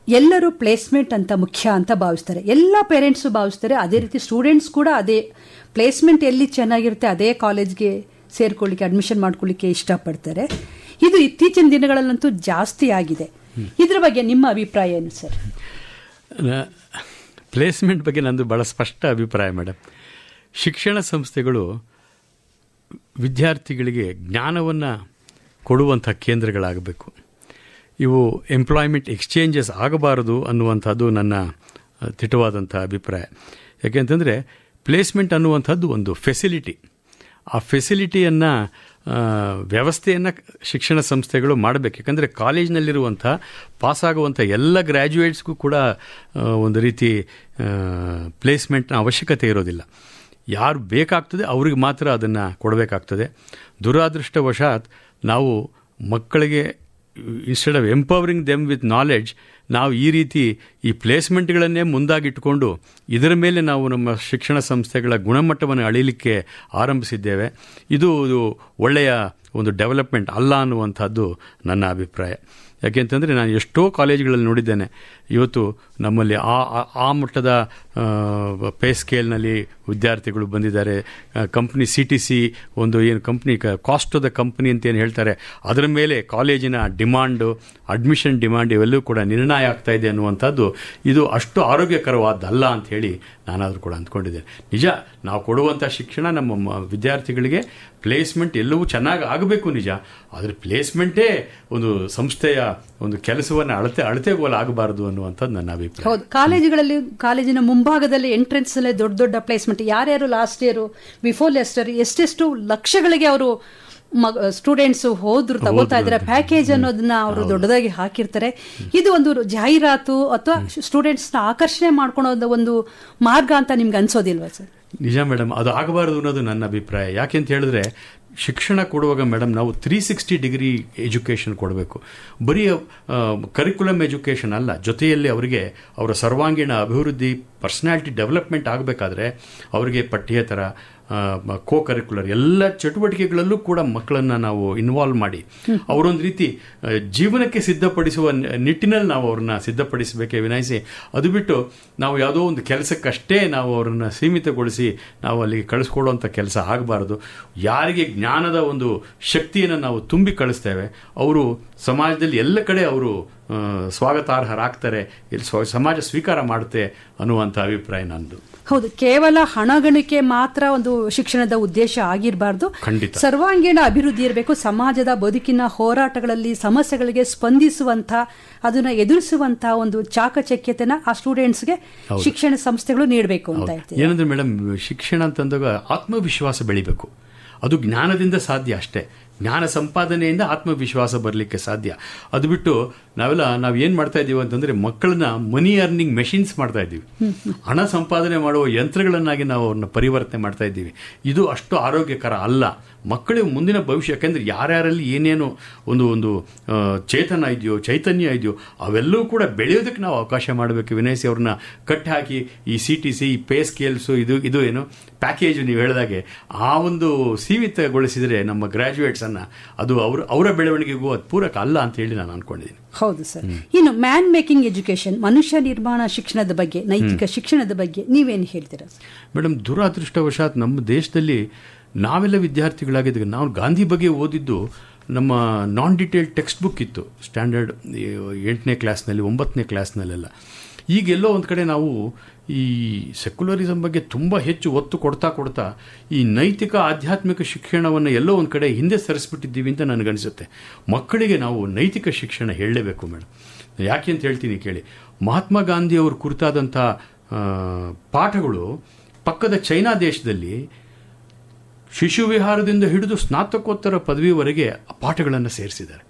ಎಲ್ಲರೂ ಪ್ಲೇಸ್ಮೆಂಟ್ ಅಂತ ಮುಖ್ಯ ಅಂತ ಭಾವಿಸ್ತಾರೆ. ಎಲ್ಲ ಪೇರೆಂಟ್ಸು ಭಾವಿಸ್ತಾರೆ. ಅದೇ ರೀತಿ ಸ್ಟೂಡೆಂಟ್ಸ್ ಕೂಡ ಅದೇ ಪ್ಲೇಸ್ಮೆಂಟ್ ಎಲ್ಲಿ ಚೆನ್ನಾಗಿರುತ್ತೆ ಅದೇ ಕಾಲೇಜ್ಗೆ ಸೇರ್ಕೊಳ್ಳಿಕ್ಕೆ ಅಡ್ಮಿಷನ್ ಮಾಡ್ಕೊಳ್ಳಿಕ್ಕೆ ಇಷ್ಟಪಡ್ತಾರೆ. ಇದು ಇತ್ತೀಚಿನ ದಿನಗಳಲ್ಲಂತೂ ಜಾಸ್ತಿ ಆಗಿದೆ. ಇದ್ರ ಬಗ್ಗೆ ನಿಮ್ಮ ಅಭಿಪ್ರಾಯ ಏನು ಸರ್? ಪ್ಲೇಸ್ಮೆಂಟ್ ಬಗ್ಗೆ ನಂದು ಭಾಳ ಸ್ಪಷ್ಟ ಅಭಿಪ್ರಾಯ ಮೇಡಮ್. ಶಿಕ್ಷಣ ಸಂಸ್ಥೆಗಳು ವಿದ್ಯಾರ್ಥಿಗಳಿಗೆ ಜ್ಞಾನವನ್ನು ಕೊಡುವಂಥ ಕೇಂದ್ರಗಳಾಗಬೇಕು. ಇವು ಎಂಪ್ಲಾಯ್ಮೆಂಟ್ ಎಕ್ಸ್ಚೇಂಜಸ್ ಆಗಬಾರದು ಅನ್ನುವಂಥದ್ದು ನನ್ನ ದಿಟವಾದಂಥ ಅಭಿಪ್ರಾಯ. ಯಾಕೆಂತಂದರೆ ಪ್ಲೇಸ್ಮೆಂಟ್ ಅನ್ನುವಂಥದ್ದು ಒಂದು ಫೆಸಿಲಿಟಿ. ಆ ಫೆಸಿಲಿಟಿಯನ್ನು ವ್ಯವಸ್ಥೆಯನ್ನು ಶಿಕ್ಷಣ ಸಂಸ್ಥೆಗಳು ಮಾಡಬೇಕು. ಯಾಕಂದರೆ ಕಾಲೇಜ್ನಲ್ಲಿರುವಂಥ ಪಾಸಾಗುವಂಥ ಎಲ್ಲ ಗ್ರ್ಯಾಜುಯೇಟ್ಸ್ಗೂ ಕೂಡ ಒಂದು ರೀತಿ ಪ್ಲೇಸ್ಮೆಂಟ್ನ ಅವಶ್ಯಕತೆ ಇರೋದಿಲ್ಲ. ಯಾರು ಬೇಕಾಗ್ತದೆ ಅವ್ರಿಗೆ ಮಾತ್ರ ಅದನ್ನು ಕೊಡಬೇಕಾಗ್ತದೆ. ದುರಾದೃಷ್ಟವಶಾತ್ ನಾವು ಮಕ್ಕಳಿಗೆ instead of empowering them with knowledge ನಾವು ಈ ರೀತಿ ಈ ಪ್ಲೇಸ್ಮೆಂಟ್ಗಳನ್ನೇ ಮುಂದಾಗಿಟ್ಟುಕೊಂಡು ಇದರ ಮೇಲೆ ನಾವು ನಮ್ಮ ಶಿಕ್ಷಣ ಸಂಸ್ಥೆಗಳ ಗುಣಮಟ್ಟವನ್ನು ಅಳಿಲಿಕ್ಕೆ ಆರಂಭಿಸಿದ್ದೇವೆ. ಇದು ಒಳ್ಳೆಯ ಒಂದು ಡೆವಲಪ್ಮೆಂಟ್ ಅಲ್ಲ ಅನ್ನುವಂಥದ್ದು ನನ್ನ ಅಭಿಪ್ರಾಯ. ಯಾಕೆಂತಂದರೆ ನಾನು ಎಷ್ಟೋ ಕಾಲೇಜುಗಳಲ್ಲಿ ನೋಡಿದ್ದೇನೆ, ಇವತ್ತು ನಮ್ಮಲ್ಲಿ ಆ ಮಟ್ಟದ ಪೇ ಸ್ಕೇಲ್ನಲ್ಲಿ ವಿದ್ಯಾರ್ಥಿಗಳು ಬಂದಿದ್ದಾರೆ. ಕಂಪ್ನಿ CTC ಒಂದು ಏನು company cost of the company ಅಂತ ಏನು ಹೇಳ್ತಾರೆ, ಅದರ ಮೇಲೆ ಕಾಲೇಜಿನ ಡಿಮಾಂಡು, ಅಡ್ಮಿಷನ್ ಡಿಮಾಂಡ್ ಇವೆಲ್ಲವೂ ಕೂಡ ನಿರ್ಣಯ ಆಗ್ತಾ ಇದೆ ಅನ್ನುವಂಥದ್ದು ಇದು ಅಷ್ಟು ಆರೋಗ್ಯಕರವಾದಲ್ಲ ಅಂತ ಹೇಳಿ ನಾನಾದರೂ ಕೂಡ ಅಂದ್ಕೊಂಡಿದ್ದೇನೆ. ನಿಜ, ನಾವು ಕೊಡುವಂಥ ಶಿಕ್ಷಣ ನಮ್ಮ ವಿದ್ಯಾರ್ಥಿಗಳಿಗೆ ಪ್ಲೇಸ್ಮೆಂಟ್ ಎಲ್ಲವೂ ಚೆನ್ನಾಗಿ ಆಗಬೇಕು ನಿಜ. ಆದರೆ ಪ್ಲೇಸ್ಮೆಂಟೇ ಒಂದು ಸಂಸ್ಥೆಯ ಒಂದು ಕೆಲಸವನ್ನು ಅಳತೆಗೋಲು ಆಗಬಾರದು ಅನ್ನುವಂಥದ್ದು ನನ್ನ ಅಭಿಪ್ರಾಯ. ಹೌದು, ಕಾಲೇಜಿನ ಮುಂಭಾಗದಲ್ಲಿ ಎಂಟ್ರೆನ್ಸ್ ಅಲ್ಲೇ ದೊಡ್ಡ ಪ್ಲೇಸ್ಮೆಂಟ್. ಯಾರ್ಯಾರು last year before last year ಎಷ್ಟೆಷ್ಟು ಲಕ್ಷಗಳಿಗೆ ಅವರು ಸ್ಟೂಡೆಂಟ್ಸ್ ಹೋದ್ರು ತಗೋತಾ ಇದ್ದಾರೆ. ಪ್ಯಾಕೇಜ್ ಅನ್ನೋದನ್ನ ಅವರು ದೊಡ್ಡದಾಗಿ ಹಾಕಿರ್ತಾರೆ. ಇದು ಒಂದು ಜಾಹೀರಾತು ಅಥವಾ ಸ್ಟೂಡೆಂಟ್ಸ್ನ ಆಕರ್ಷಣೆ ಮಾಡ್ಕೊಳೋದ ಒಂದು ಮಾರ್ಗ ಅಂತ ನಿಮ್ಗೆ ಅನ್ಸೋದಿಲ್ವಾ ಸರ್? ನಿಜ ಮೇಡಮ್, ಅದು ಆಗಬಾರದು ಅನ್ನೋದು ನನ್ನ ಅಭಿಪ್ರಾಯ. ಯಾಕೆಂತ ಹೇಳಿದ್ರೆ ಶಿಕ್ಷಣ ಕೊಡುವಾಗ ಮೇಡಮ್ ನಾವು 360 ಡಿಗ್ರಿ ಎಜುಕೇಷನ್ ಕೊಡಬೇಕು. ಬರೀ ಕರಿಕ್ಯುಲಮ್ ಎಜುಕೇಷನ್ ಅಲ್ಲ, ಜೊತೆಯಲ್ಲಿ ಅವರಿಗೆ ಅವರ ಸರ್ವಾಂಗೀಣ ಅಭಿವೃದ್ಧಿ, ಪರ್ಸನಾಲಿಟಿ ಡೆವಲಪ್ಮೆಂಟ್ ಆಗಬೇಕಾದ್ರೆ ಅವರಿಗೆ ಪಠ್ಯೇತರ, ಕೋ ಕರಿಕ್ಯುಲರ್ ಎಲ್ಲ ಚಟುವಟಿಕೆಗಳಲ್ಲೂ ಕೂಡ ಮಕ್ಕಳನ್ನು ನಾವು ಇನ್ವಾಲ್ವ್ ಮಾಡಿ ಅವರೊಂದು ರೀತಿ ಜೀವನಕ್ಕೆ ಸಿದ್ಧಪಡಿಸುವ ನಿಟ್ಟಿನಲ್ಲಿ ನಾವು ಅವ್ರನ್ನ ಸಿದ್ಧಪಡಿಸಬೇಕೇ ವಿನಾಯಿಸಿ ಅದು ಬಿಟ್ಟು ನಾವು ಯಾವುದೋ ಒಂದು ಕೆಲಸಕ್ಕಷ್ಟೇ ನಾವು ಅವರನ್ನು ಸೀಮಿತಗೊಳಿಸಿ ನಾವು ಅಲ್ಲಿಗೆ ಕಳಿಸ್ಕೊಡುವಂಥ ಕೆಲಸ ಆಗಬಾರ್ದು. ಯಾರಿಗೆ ಜ್ಞಾನದ ಒಂದು ಶಕ್ತಿಯನ್ನು ನಾವು ತುಂಬಿ ಕಳಿಸ್ತೇವೆ ಅವರು ಸಮಾಜದಲ್ಲಿ ಎಲ್ಲ ಕಡೆ ಅವರು ಸ್ವಾಗತಾರ್ಹರಾಗ್ತಾರೆ, ಇಲ್ಲಿ ಸಮಾಜ ಸ್ವೀಕಾರ ಮಾಡುತ್ತೆ ಅನ್ನುವಂಥ ಅಭಿಪ್ರಾಯ ನಂದು. ಹೌದು, ಕೇವಲ ಹಣಗಳಿಕೆ ಮಾತ್ರ ಒಂದು ಶಿಕ್ಷಣದ ಉದ್ದೇಶ ಆಗಿರಬಾರ್ದು. ಸರ್ವಾಂಗೀಣ ಅಭಿವೃದ್ಧಿ ಇರಬೇಕು. ಸಮಾಜದ ಬದುಕಿನ ಹೋರಾಟಗಳಲ್ಲಿ ಸಮಸ್ಯೆಗಳಿಗೆ ಸ್ಪಂದಿಸುವಂತ, ಅದನ್ನ ಎದುರಿಸುವಂತ ಒಂದು ಚಾಕಚಕ್ಯತೆನ ಆ ಸ್ಟೂಡೆಂಟ್ಸ್ಗೆ ಶಿಕ್ಷಣ ಸಂಸ್ಥೆಗಳು ನೀಡಬೇಕು ಅಂತ ಹೇಳ್ತೀವಿ. ಏನಂದ್ರೆ ಮೇಡಮ್, ಶಿಕ್ಷಣ ಅಂತಂದಾಗ ಆತ್ಮವಿಶ್ವಾಸ ಬೆಳಿಬೇಕು. ಅದು ಜ್ಞಾನದಿಂದ ಸಾಧ್ಯ ಅಷ್ಟೇ. ಜ್ಞಾನ ಸಂಪಾದನೆಯಿಂದ ಆತ್ಮವಿಶ್ವಾಸ ಬರಲಿಕ್ಕೆ ಸಾಧ್ಯ. ಅದು ಬಿಟ್ಟು ನಾವು ಏನು ಮಾಡ್ತಾ ಇದ್ದೀವಿ ಅಂತಂದರೆ ಮಕ್ಕಳನ್ನ ಮನಿ ಅರ್ನಿಂಗ್ ಮೆಷಿನ್ಸ್ ಮಾಡ್ತಾ ಇದ್ದೀವಿ. ಹಣ ಸಂಪಾದನೆ ಮಾಡುವ ಯಂತ್ರಗಳನ್ನಾಗಿ ನಾವು ಅವ್ರನ್ನ ಪರಿವರ್ತನೆ ಮಾಡ್ತಾ ಇದ್ದೀವಿ. ಇದು ಅಷ್ಟು ಆರೋಗ್ಯಕರ ಅಲ್ಲ. ಮಕ್ಕಳಿಗೆ ಮುಂದಿನ ಭವಿಷ್ಯ, ಯಾಕೆಂದರೆ ಯಾರ್ಯಾರಲ್ಲಿ ಏನೇನು ಒಂದು ಚೇತನ ಇದೆಯೋ, ಚೈತನ್ಯ ಇದೆಯೋ ಅವೆಲ್ಲವೂ ಕೂಡ ಬೆಳೆಯೋದಕ್ಕೆ ನಾವು ಅವಕಾಶ ಮಾಡಬೇಕು ವಿನಯಿಸಿ ಅವ್ರನ್ನ ಕಟ್ಟಿ ಹಾಕಿ ಈ CTC, ಈ ಪೇ ಸ್ಕೇಲ್ಸು, ಇದು ಏನು ಪ್ಯಾಕೇಜು ನೀವು ಹೇಳಿದಾಗೆ ಆ ಒಂದು ಸೀಮಿತಗೊಳಿಸಿದರೆ ನಮ್ಮ ಗ್ರ್ಯಾಜುಯೇಟ್ಸನ್ನು ಅದು ಅವರ ಬೆಳವಣಿಗೆಗೂ ಅದು ಪೂರಕ ಅಲ್ಲ ಅಂತ ಹೇಳಿ ನಾನು ಅಂದ್ಕೊಂಡಿದ್ದೀನಿ. ಹೌದು ಸರ್. ಇನ್ನು ಮ್ಯಾನ್ ಮೇಕಿಂಗ್ ಎಜುಕೇಶನ್, ಮನುಷ್ಯ ನಿರ್ಮಾಣ ಶಿಕ್ಷಣದ ಬಗ್ಗೆ, ನೈತಿಕ ಶಿಕ್ಷಣದ ಬಗ್ಗೆ ನೀವೇನು ಹೇಳ್ತೀರಾ ಮೇಡಮ್? ದುರಾದೃಷ್ಟವಶಾತ್ ನಮ್ಮ ದೇಶದಲ್ಲಿ ನಾವೆಲ್ಲ ವಿದ್ಯಾರ್ಥಿಗಳಾಗಿದ್ದಾಗ ನಾವು ಗಾಂಧಿ ಬಗ್ಗೆ ಓದಿದ್ದು ನಮ್ಮ ನಾನ್ ಡಿಟೇಲ್ಡ್ ಟೆಕ್ಸ್ಟ್ ಬುಕ್ ಇತ್ತು. ಸ್ಟ್ಯಾಂಡರ್ಡ್ 8ನೇ ಕ್ಲಾಸ್ನಲ್ಲಿ 9ನೇ ಕ್ಲಾಸ್ನಲ್ಲೆಲ್ಲ. ಈಗೆಲ್ಲೋ ಒಂದು ಕಡೆ ನಾವು ಈ ಸೆಕ್ಯುಲರಿಸಮ್ ಬಗ್ಗೆ ತುಂಬ ಹೆಚ್ಚು ಒತ್ತು ಕೊಡ್ತಾ ಈ ನೈತಿಕ ಆಧ್ಯಾತ್ಮಿಕ ಶಿಕ್ಷಣವನ್ನು ಎಲ್ಲೋ ಒಂದು ಕಡೆ ಹಿಂದೆ ಸರಿಸ್ಬಿಟ್ಟಿದ್ದೀವಿ ಅಂತ ನನಗನ್ಸುತ್ತೆ. ಮಕ್ಕಳಿಗೆ ನಾವು ನೈತಿಕ ಶಿಕ್ಷಣ ಹೇಳಲೇಬೇಕು ಮೇಡಮ್. ಯಾಕೆ ಅಂತ ಹೇಳ್ತೀನಿ ಕೇಳಿ. ಮಹಾತ್ಮ ಗಾಂಧಿಯವರು ಕುರಿತಾದಂಥ ಪಾಠಗಳು ಪಕ್ಕದ ಚೈನಾ ದೇಶದಲ್ಲಿ ಶಿಶು ವಿಹಾರದಿಂದ ಹಿಡಿದು ಸ್ನಾತಕೋತ್ತರ ಪದವಿವರೆಗೆ ಪಾಠಗಳನ್ನು ಸೇರಿಸಿದ್ದಾರೆ.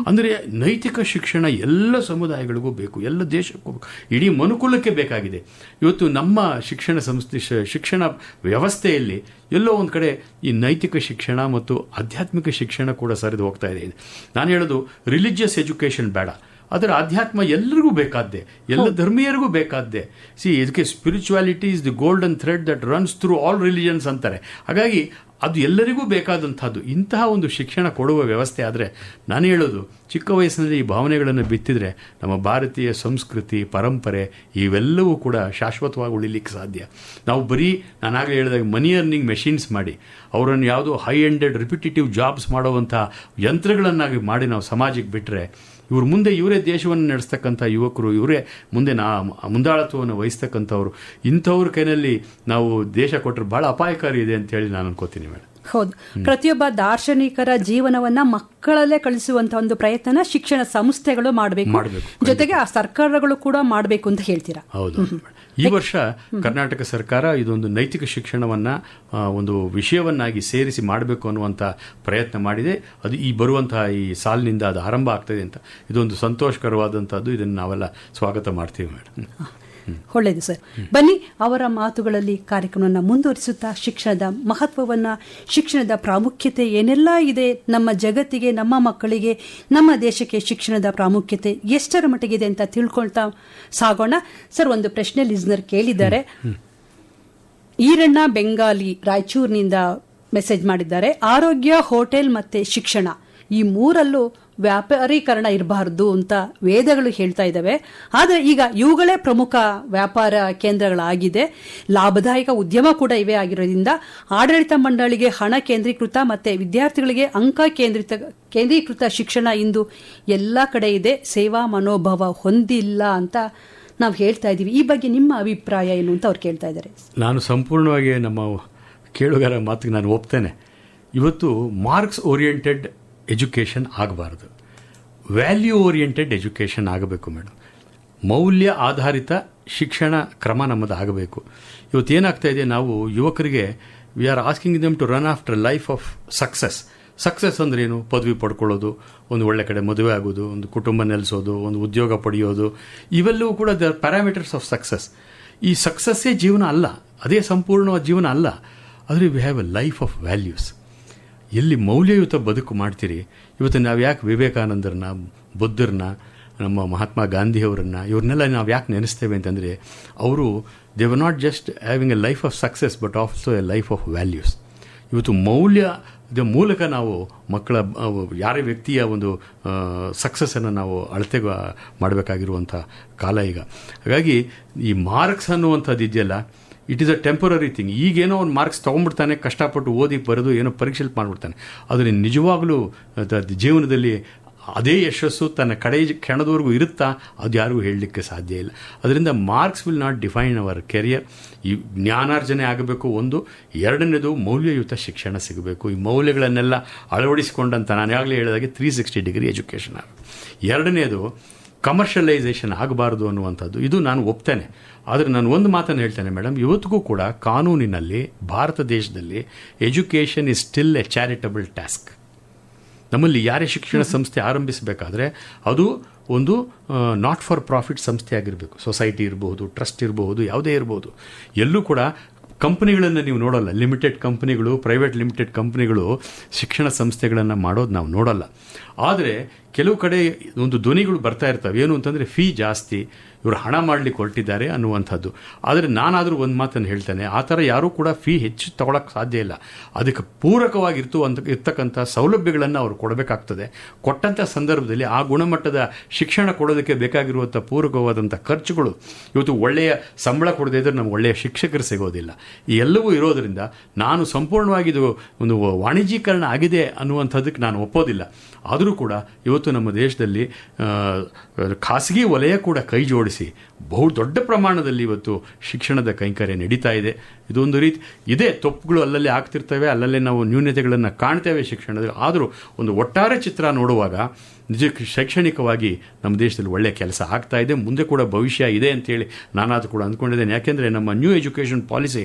ಅಂದರೆ ನೈತಿಕ ಶಿಕ್ಷಣ ಎಲ್ಲ ಸಮುದಾಯಗಳಿಗೂ ಬೇಕು, ಎಲ್ಲ ದೇಶಕ್ಕೂ ಬೇಕು, ಇಡೀ ಮನುಕುಲಕ್ಕೆ ಬೇಕಾಗಿದೆ. ಇವತ್ತು ನಮ್ಮ ಶಿಕ್ಷಣ ಸಂಸ್ಥೆ ಶಿಕ್ಷಣ ವ್ಯವಸ್ಥೆಯಲ್ಲಿ ಎಲ್ಲೋ ಒಂದು ಕಡೆ ಈ ನೈತಿಕ ಶಿಕ್ಷಣ ಮತ್ತು ಆಧ್ಯಾತ್ಮಿಕ ಶಿಕ್ಷಣ ಕೂಡ ಸರಿದು ಹೋಗ್ತಾ ಇದೆ. ನಾನು ಹೇಳೋದು ರಿಲಿಜಿಯಸ್ ಎಜುಕೇಷನ್ ಬೇಡ, ಅದರ ಆಧ್ಯಾತ್ಮ ಎಲ್ಲರಿಗೂ ಬೇಕಾದ್ದೆ, ಎಲ್ಲ ಧರ್ಮೀಯರಿಗೂ ಬೇಕಾದ್ದೆ. ಇದಕ್ಕೆ spirituality is the golden thread that runs through all religions ಅಂತಾರೆ. ಹಾಗಾಗಿ ಅದು ಎಲ್ಲರಿಗೂ ಬೇಕಾದಂಥದ್ದು. ಇಂತಹ ಒಂದು ಶಿಕ್ಷಣ ಕೊಡುವ ವ್ಯವಸ್ಥೆ ಆದರೆ ನಾನು ಹೇಳೋದು, ಚಿಕ್ಕ ವಯಸ್ಸಿನಲ್ಲಿ ಈ ಭಾವನೆಗಳನ್ನು ಬಿತ್ತಿದ್ರೆ ನಮ್ಮ ಭಾರತೀಯ ಸಂಸ್ಕೃತಿ ಪರಂಪರೆ ಇವೆಲ್ಲವೂ ಕೂಡ ಶಾಶ್ವತವಾಗಿ ಉಳಿಲಿಕ್ಕೆ ಸಾಧ್ಯ. ನಾವು ಬರೀ ನಾನಾಗಲೇ ಹೇಳಿದಾಗ ಮನಿ ಅರ್ನಿಂಗ್ ಮೆಷಿನ್ಸ್ ಮಾಡಿ ಅವರನ್ನು ಯಾವುದೋ ಹೈ ಎಂಡೆಡ್ ರಿಪಿಟೇಟಿವ್ ಜಾಬ್ಸ್ ಮಾಡುವಂಥ ಯಂತ್ರಗಳನ್ನಾಗಿ ಮಾಡಿ ನಾವು ಸಮಾಜಕ್ಕೆ ಬಿಟ್ಟರೆ ಇವರೇ ದೇಶವನ್ನು ನಡೆಸ್ತಕ್ಕಂಥ ಯುವಕರು, ಇವರೇ ಮುಂದೆ ಮುಂದಾಳತ್ವವನ್ನು ವಹಿಸ್ತಕ್ಕಂಥವ್ರು. ಇಂಥವ್ರ ಕೈನಲ್ಲಿ ನಾವು ದೇಶ ಕೊಟ್ಟರೆ ಭಾಳ ಅಪಾಯಕಾರಿ ಇದೆ ಅಂತೇಳಿ ನಾನು ಅನ್ಕೋತೀನಿ ಮೇಡಮ್. ಹೌದು, ಪ್ರತಿಯೊಬ್ಬ ದಾರ್ಶನಿಕರ ಜೀವನವನ್ನ ಮಕ್ಕಳಲ್ಲೇ ಕಳಿಸುವಂತಹ ಒಂದು ಪ್ರಯತ್ನ ಶಿಕ್ಷಣ ಸಂಸ್ಥೆಗಳು ಮಾಡಬೇಕು, ಜೊತೆಗೆ ಆ ಸರ್ಕಾರಗಳು ಕೂಡ ಮಾಡಬೇಕು ಅಂತ ಹೇಳ್ತೀರಾ? ಹೌದು. ಈ ವರ್ಷ ಕರ್ನಾಟಕ ಸರ್ಕಾರ ಇದೊಂದು ನೈತಿಕ ಶಿಕ್ಷಣವನ್ನ ಒಂದು ವಿಷಯವನ್ನಾಗಿ ಸೇರಿಸಿ ಮಾಡಬೇಕು ಅನ್ನುವಂಥ ಪ್ರಯತ್ನ ಮಾಡಿದೆ. ಅದು ಈ ಬರುವಂತಹ ಈ ಸಾಲಿನಿಂದ ಅದು ಆರಂಭ ಆಗ್ತದೆ ಅಂತ ಇದೊಂದು ಸಂತೋಷಕರವಾದಂಥದ್ದು. ಇದನ್ನು ನಾವೆಲ್ಲ ಸ್ವಾಗತ ಮಾಡ್ತೀವಿ ಮೇಡಮ್. ಒಳ್ಳೆಯದು ಸರ್. ಬನ್ನಿ ಅವರ ಮಾತುಗಳಲ್ಲಿ ಕಾರ್ಯಕ್ರಮವನ್ನು ಮುಂದುವರಿಸುತ್ತಾ ಶಿಕ್ಷಣದ ಮಹತ್ವವನ್ನು, ಶಿಕ್ಷಣದ ಪ್ರಾಮುಖ್ಯತೆ ಏನೆಲ್ಲ ಇದೆ ನಮ್ಮ ಜಗತ್ತಿಗೆ, ನಮ್ಮ ಮಕ್ಕಳಿಗೆ, ನಮ್ಮ ದೇಶಕ್ಕೆ ಶಿಕ್ಷಣದ ಪ್ರಾಮುಖ್ಯತೆ ಎಷ್ಟರ ಮಟ್ಟಿಗಿದೆ ಅಂತ ತಿಳ್ಕೊಳ್ತಾ ಸಾಗೋಣ. ಸರ್, ಒಂದು ಪ್ರಶ್ನೆ ಲಿಸ್ನರ್ ಕೇಳಿದ್ದಾರೆ. ಈರಣ್ಣ ಬೆಂಗಾಲಿ ರಾಯಚೂರಿನಿಂದ ಮೆಸೇಜ್ ಮಾಡಿದ್ದಾರೆ. ಆರೋಗ್ಯ, ಹೋಟೆಲ್ ಮತ್ತೆ ಶಿಕ್ಷಣ ಈ ಮೂರಲ್ಲೂ ವ್ಯಾಪಾರೀಕರಣ ಇರಬಾರದು ಅಂತ ವೇದಗಳು ಹೇಳ್ತಾ ಇದ್ದಾವೆ. ಆದರೆ ಈಗ ಇವುಗಳೇ ಪ್ರಮುಖ ವ್ಯಾಪಾರ ಕೇಂದ್ರಗಳಾಗಿದೆ, ಲಾಭದಾಯಕ ಉದ್ಯಮ ಕೂಡ ಇವೇ ಆಗಿರೋದ್ರಿಂದ ಆಡಳಿತ ಮಂಡಳಿಗೆ ಹಣ ಕೇಂದ್ರೀಕೃತ ಮತ್ತೆ ವಿದ್ಯಾರ್ಥಿಗಳಿಗೆ ಅಂಕ ಕೇಂದ್ರೀಕೃತ ಶಿಕ್ಷಣ ಇಂದು ಎಲ್ಲ ಕಡೆ ಇದೆ, ಸೇವಾ ಮನೋಭಾವ ಹೊಂದಿಲ್ಲ ಅಂತ ನಾವು ಹೇಳ್ತಾ ಇದ್ದೀವಿ. ಈ ಬಗ್ಗೆ ನಿಮ್ಮ ಅಭಿಪ್ರಾಯ ಏನು ಅಂತ ಅವ್ರು ಕೇಳ್ತಾ ಇದ್ದಾರೆ. ನಾನು ಸಂಪೂರ್ಣವಾಗಿ ನಮ್ಮ ಕೇಳುಗರ ಮಾತಿಗೆ ನಾನು ಒಪ್ತೇನೆ. ಇವತ್ತು ಮಾರ್ಕ್ಸ್ ಓರಿಯೆಂಟೆಡ್ ಎಜುಕೇಷನ್ ಆಗಬಾರ್ದು, ವ್ಯಾಲ್ಯೂ ಓರಿಯೆಂಟೆಡ್ ಎಜುಕೇಷನ್ ಆಗಬೇಕು ಮೇಡಮ್. ಮೌಲ್ಯ ಆಧಾರಿತ ಶಿಕ್ಷಣ ಕ್ರಮ ನಮ್ಮದು ಆಗಬೇಕು. ಇವತ್ತು ಏನಾಗ್ತಾ ಇದೆ, ನಾವು ಯುವಕರಿಗೆ we are asking them to run after life of success ಅಂದ್ರೆ ಏನು? ಪದವಿ ಪಡ್ಕೊಳ್ಳೋದು, ಒಂದು ಒಳ್ಳೆ ಕಡೆ ಮದುವೆ ಆಗೋದು, ಒಂದು ಕುಟುಂಬ ನೆಲೆಸೋದು, ಒಂದು ಉದ್ಯೋಗ ಪಡೆಯೋದು, ಇವೆಲ್ಲವೂ ಕೂಡ ದ ಪ್ಯಾರಾಮೀಟರ್ಸ್ ಆಫ್ ಸಕ್ಸಸ್. ಈ ಸಕ್ಸಸ್ಸೇ ಜೀವನ ಅಲ್ಲ, ಅದೇ ಸಂಪೂರ್ಣವಾದ ಜೀವನ ಅಲ್ಲ. ಆದರೆ we have A life of values. ಎಲ್ಲಿ ಮೌಲ್ಯಯುತ ಬದುಕು ಮಾಡ್ತೀರಿ. ಇವತ್ತು ನಾವು ಯಾಕೆ ವಿವೇಕಾನಂದರನ್ನ, ಬುದ್ಧರನ್ನ, ನಮ್ಮ ಮಹಾತ್ಮ ಗಾಂಧಿಯವರನ್ನು ಇವ್ರನ್ನೆಲ್ಲ ನಾವು ಯಾಕೆ ನೆನೆಸ್ತೇವೆ ಅಂತಂದರೆ, ಅವರು they were not just having A life of success but also A life of values. ಇವತ್ತು ಮೌಲ್ಯದ ಮೂಲಕ ನಾವು ಮಕ್ಕಳ ಯಾರೇ ವ್ಯಕ್ತಿಯ ಒಂದು ಸಕ್ಸಸ್ಸನ್ನು ನಾವು ಅಳತೆ ಮಾಡಬೇಕಾಗಿರುವಂಥ ಕಾಲ ಈಗ. ಹಾಗಾಗಿ ಈ ಮಾರ್ಕ್ಸ್ ಅನ್ನುವಂಥದ್ದು ಇದೆಯಲ್ಲ, it is a temporary thing. ಈಗೇನೋ ಒಂದು ಮಾರ್ಕ್ಸ್ ತೊಗೊಂಡ್ಬಿಡ್ತಾನೆ, ಕಷ್ಟಪಟ್ಟು ಓದಿ ಬರೆದು ಏನೋ ಪರೀಕ್ಷೆ ಮಾಡಿಬಿಡ್ತಾನೆ. ಆದರೆ ನಿಜವಾಗಲೂ ಜೀವನದಲ್ಲಿ ಅದೇ ಯಶಸ್ಸು ತನ್ನ ಕಡೆ ಕ್ಷಣದವರೆಗೂ ಇರುತ್ತಾ, ಅದು ಯಾರಿಗೂ ಹೇಳಲಿಕ್ಕೆ ಸಾಧ್ಯ ಇಲ್ಲ. ಅದರಿಂದ marks will not define our career. ಈ ಜ್ಞಾನಾರ್ಜನೆ ಆಗಬೇಕು ಒಂದು, ಎರಡನೇದು ಮೌಲ್ಯಯುತ ಶಿಕ್ಷಣ ಸಿಗಬೇಕು. ಈ ಮೌಲ್ಯಗಳನ್ನೆಲ್ಲ ಅಳವಡಿಸಿಕೊಂಡಂತ ನಾನು ಆಗಲೇ ಹೇಳಿದಾಗೆ 360 ಡಿಗ್ರಿ ಎಜುಕೇಷನ್ ಆಗಬೇಕು. ಎರಡನೇದು ಕಮರ್ಷಿಯಲೈಸೇಷನ್ ಆಗಬಾರ್ದು ಅನ್ನುವಂಥದ್ದು, ಇದು ನಾನು ಒಪ್ತೇನೆ. ಆದರೆ ನಾನು ಒಂದು ಮಾತನ್ನು ಹೇಳ್ತೇನೆ ಮೇಡಮ್, ಇವತ್ತಿಗೂ ಕೂಡ ಕಾನೂನಿನಲ್ಲಿ ಭಾರತ ದೇಶದಲ್ಲಿ education is still A charitable task. ನಮ್ಮಲ್ಲಿ ಯಾರೇ ಶಿಕ್ಷಣ ಸಂಸ್ಥೆ ಆರಂಭಿಸಬೇಕಾದ್ರೆ ಅದು ಒಂದು ನಾಟ್ ಫಾರ್ ಪ್ರಾಫಿಟ್ ಸಂಸ್ಥೆ ಆಗಿರಬೇಕು. ಸೊಸೈಟಿ ಇರಬಹುದು, ಟ್ರಸ್ಟ್ ಇರಬಹುದು, ಯಾವುದೇ ಇರಬಹುದು. ಎಲ್ಲೂ ಕೂಡ ಕಂಪನಿಗಳನ್ನು ನೀವು ನೋಡೋಲ್ಲ. ಲಿಮಿಟೆಡ್ ಕಂಪನಿಗಳು, ಪ್ರೈವೇಟ್ ಲಿಮಿಟೆಡ್ ಕಂಪನಿಗಳು ಶಿಕ್ಷಣ ಸಂಸ್ಥೆಗಳನ್ನು ಮಾಡೋದು ನಾವು ನೋಡೋಲ್ಲ. ಆದರೆ ಕೆಲವು ಕಡೆ ಒಂದು ಧ್ವನಿಗಳು ಬರ್ತಾ ಇರ್ತವೆ, ಏನು ಅಂತಂದರೆ ಫೀ ಜಾಸ್ತಿ, ಇವರು ಹಣ ಮಾಡಲಿಕ್ಕೆ ಹೊರಟಿದ್ದಾರೆ ಅನ್ನುವಂಥದ್ದು. ಆದರೆ ನಾನಾದರೂ ಒಂದು ಮಾತನ್ನು ಹೇಳ್ತೇನೆ, ಆ ಥರ ಯಾರೂ ಕೂಡ ಫೀ ಹೆಚ್ಚು ತಗೊಳಕ್ಕೆ ಸಾಧ್ಯ ಇಲ್ಲ. ಅದಕ್ಕೆ ಇರ್ತಕ್ಕಂಥ ಸೌಲಭ್ಯಗಳನ್ನು ಅವರು ಕೊಡಬೇಕಾಗ್ತದೆ. ಕೊಟ್ಟಂಥ ಸಂದರ್ಭದಲ್ಲಿ ಆ ಗುಣಮಟ್ಟದ ಶಿಕ್ಷಣ ಕೊಡೋದಕ್ಕೆ ಬೇಕಾಗಿರುವಂಥ ಪೂರಕವಾದಂಥ ಖರ್ಚುಗಳು, ಇವತ್ತು ಒಳ್ಳೆಯ ಸಂಬಳ ಕೊಡದೇ ಇದ್ದರೆ ನಮ್ಗೆ ಒಳ್ಳೆಯ ಶಿಕ್ಷಕರು ಸಿಗೋದಿಲ್ಲ. ಈ ಎಲ್ಲವೂ ಇರೋದರಿಂದ ನಾನು ಸಂಪೂರ್ಣವಾಗಿ ಇದು ಒಂದು ವಾಣಿಜ್ಯೀಕರಣ ಆಗಿದೆ ಅನ್ನುವಂಥದ್ದಕ್ಕೆ ನಾನು ಒಪ್ಪೋದಿಲ್ಲ. ಆದರೂ ಕೂಡ ಇವತ್ತು ಇವತ್ತು ನಮ್ಮ ದೇಶದಲ್ಲಿ ಖಾಸಗಿ ವಲಯ ಕೂಡ ಕೈ ಜೋಡಿಸಿ ಬಹು ದೊಡ್ಡ ಪ್ರಮಾಣದಲ್ಲಿ ಇವತ್ತು ಶಿಕ್ಷಣದ ಕೈಂಕರ್ಯ ನಡೀತಾ ಇದೆ. ಇದೊಂದು ರೀತಿ ಇದೇ ತಪ್ಪುಗಳು ಅಲ್ಲಲ್ಲೇ ಆಗ್ತಿರ್ತವೆ, ಅಲ್ಲಲ್ಲೇ ನಾವು ನ್ಯೂನತೆಗಳನ್ನು ಕಾಣ್ತೇವೆ ಶಿಕ್ಷಣದಲ್ಲಿ. ಆದರೂ ಒಂದು ಒಟ್ಟಾರೆ ಚಿತ್ರ ನೋಡುವಾಗ ನಿಜಕ್ಕೆ ಶೈಕ್ಷಣಿಕವಾಗಿ ನಮ್ಮ ದೇಶದಲ್ಲಿ ಒಳ್ಳೆಯ ಕೆಲಸ ಆಗ್ತಾ ಇದೆ, ಮುಂದೆ ಕೂಡ ಭವಿಷ್ಯ ಇದೆ ಅಂತೇಳಿ ನಾನಾದರೂ ಕೂಡ ಅಂದ್ಕೊಂಡಿದ್ದೇನೆ. ಯಾಕೆಂದರೆ ನಮ್ಮ ನ್ಯೂ ಎಜುಕೇಷನ್ ಪಾಲಿಸಿ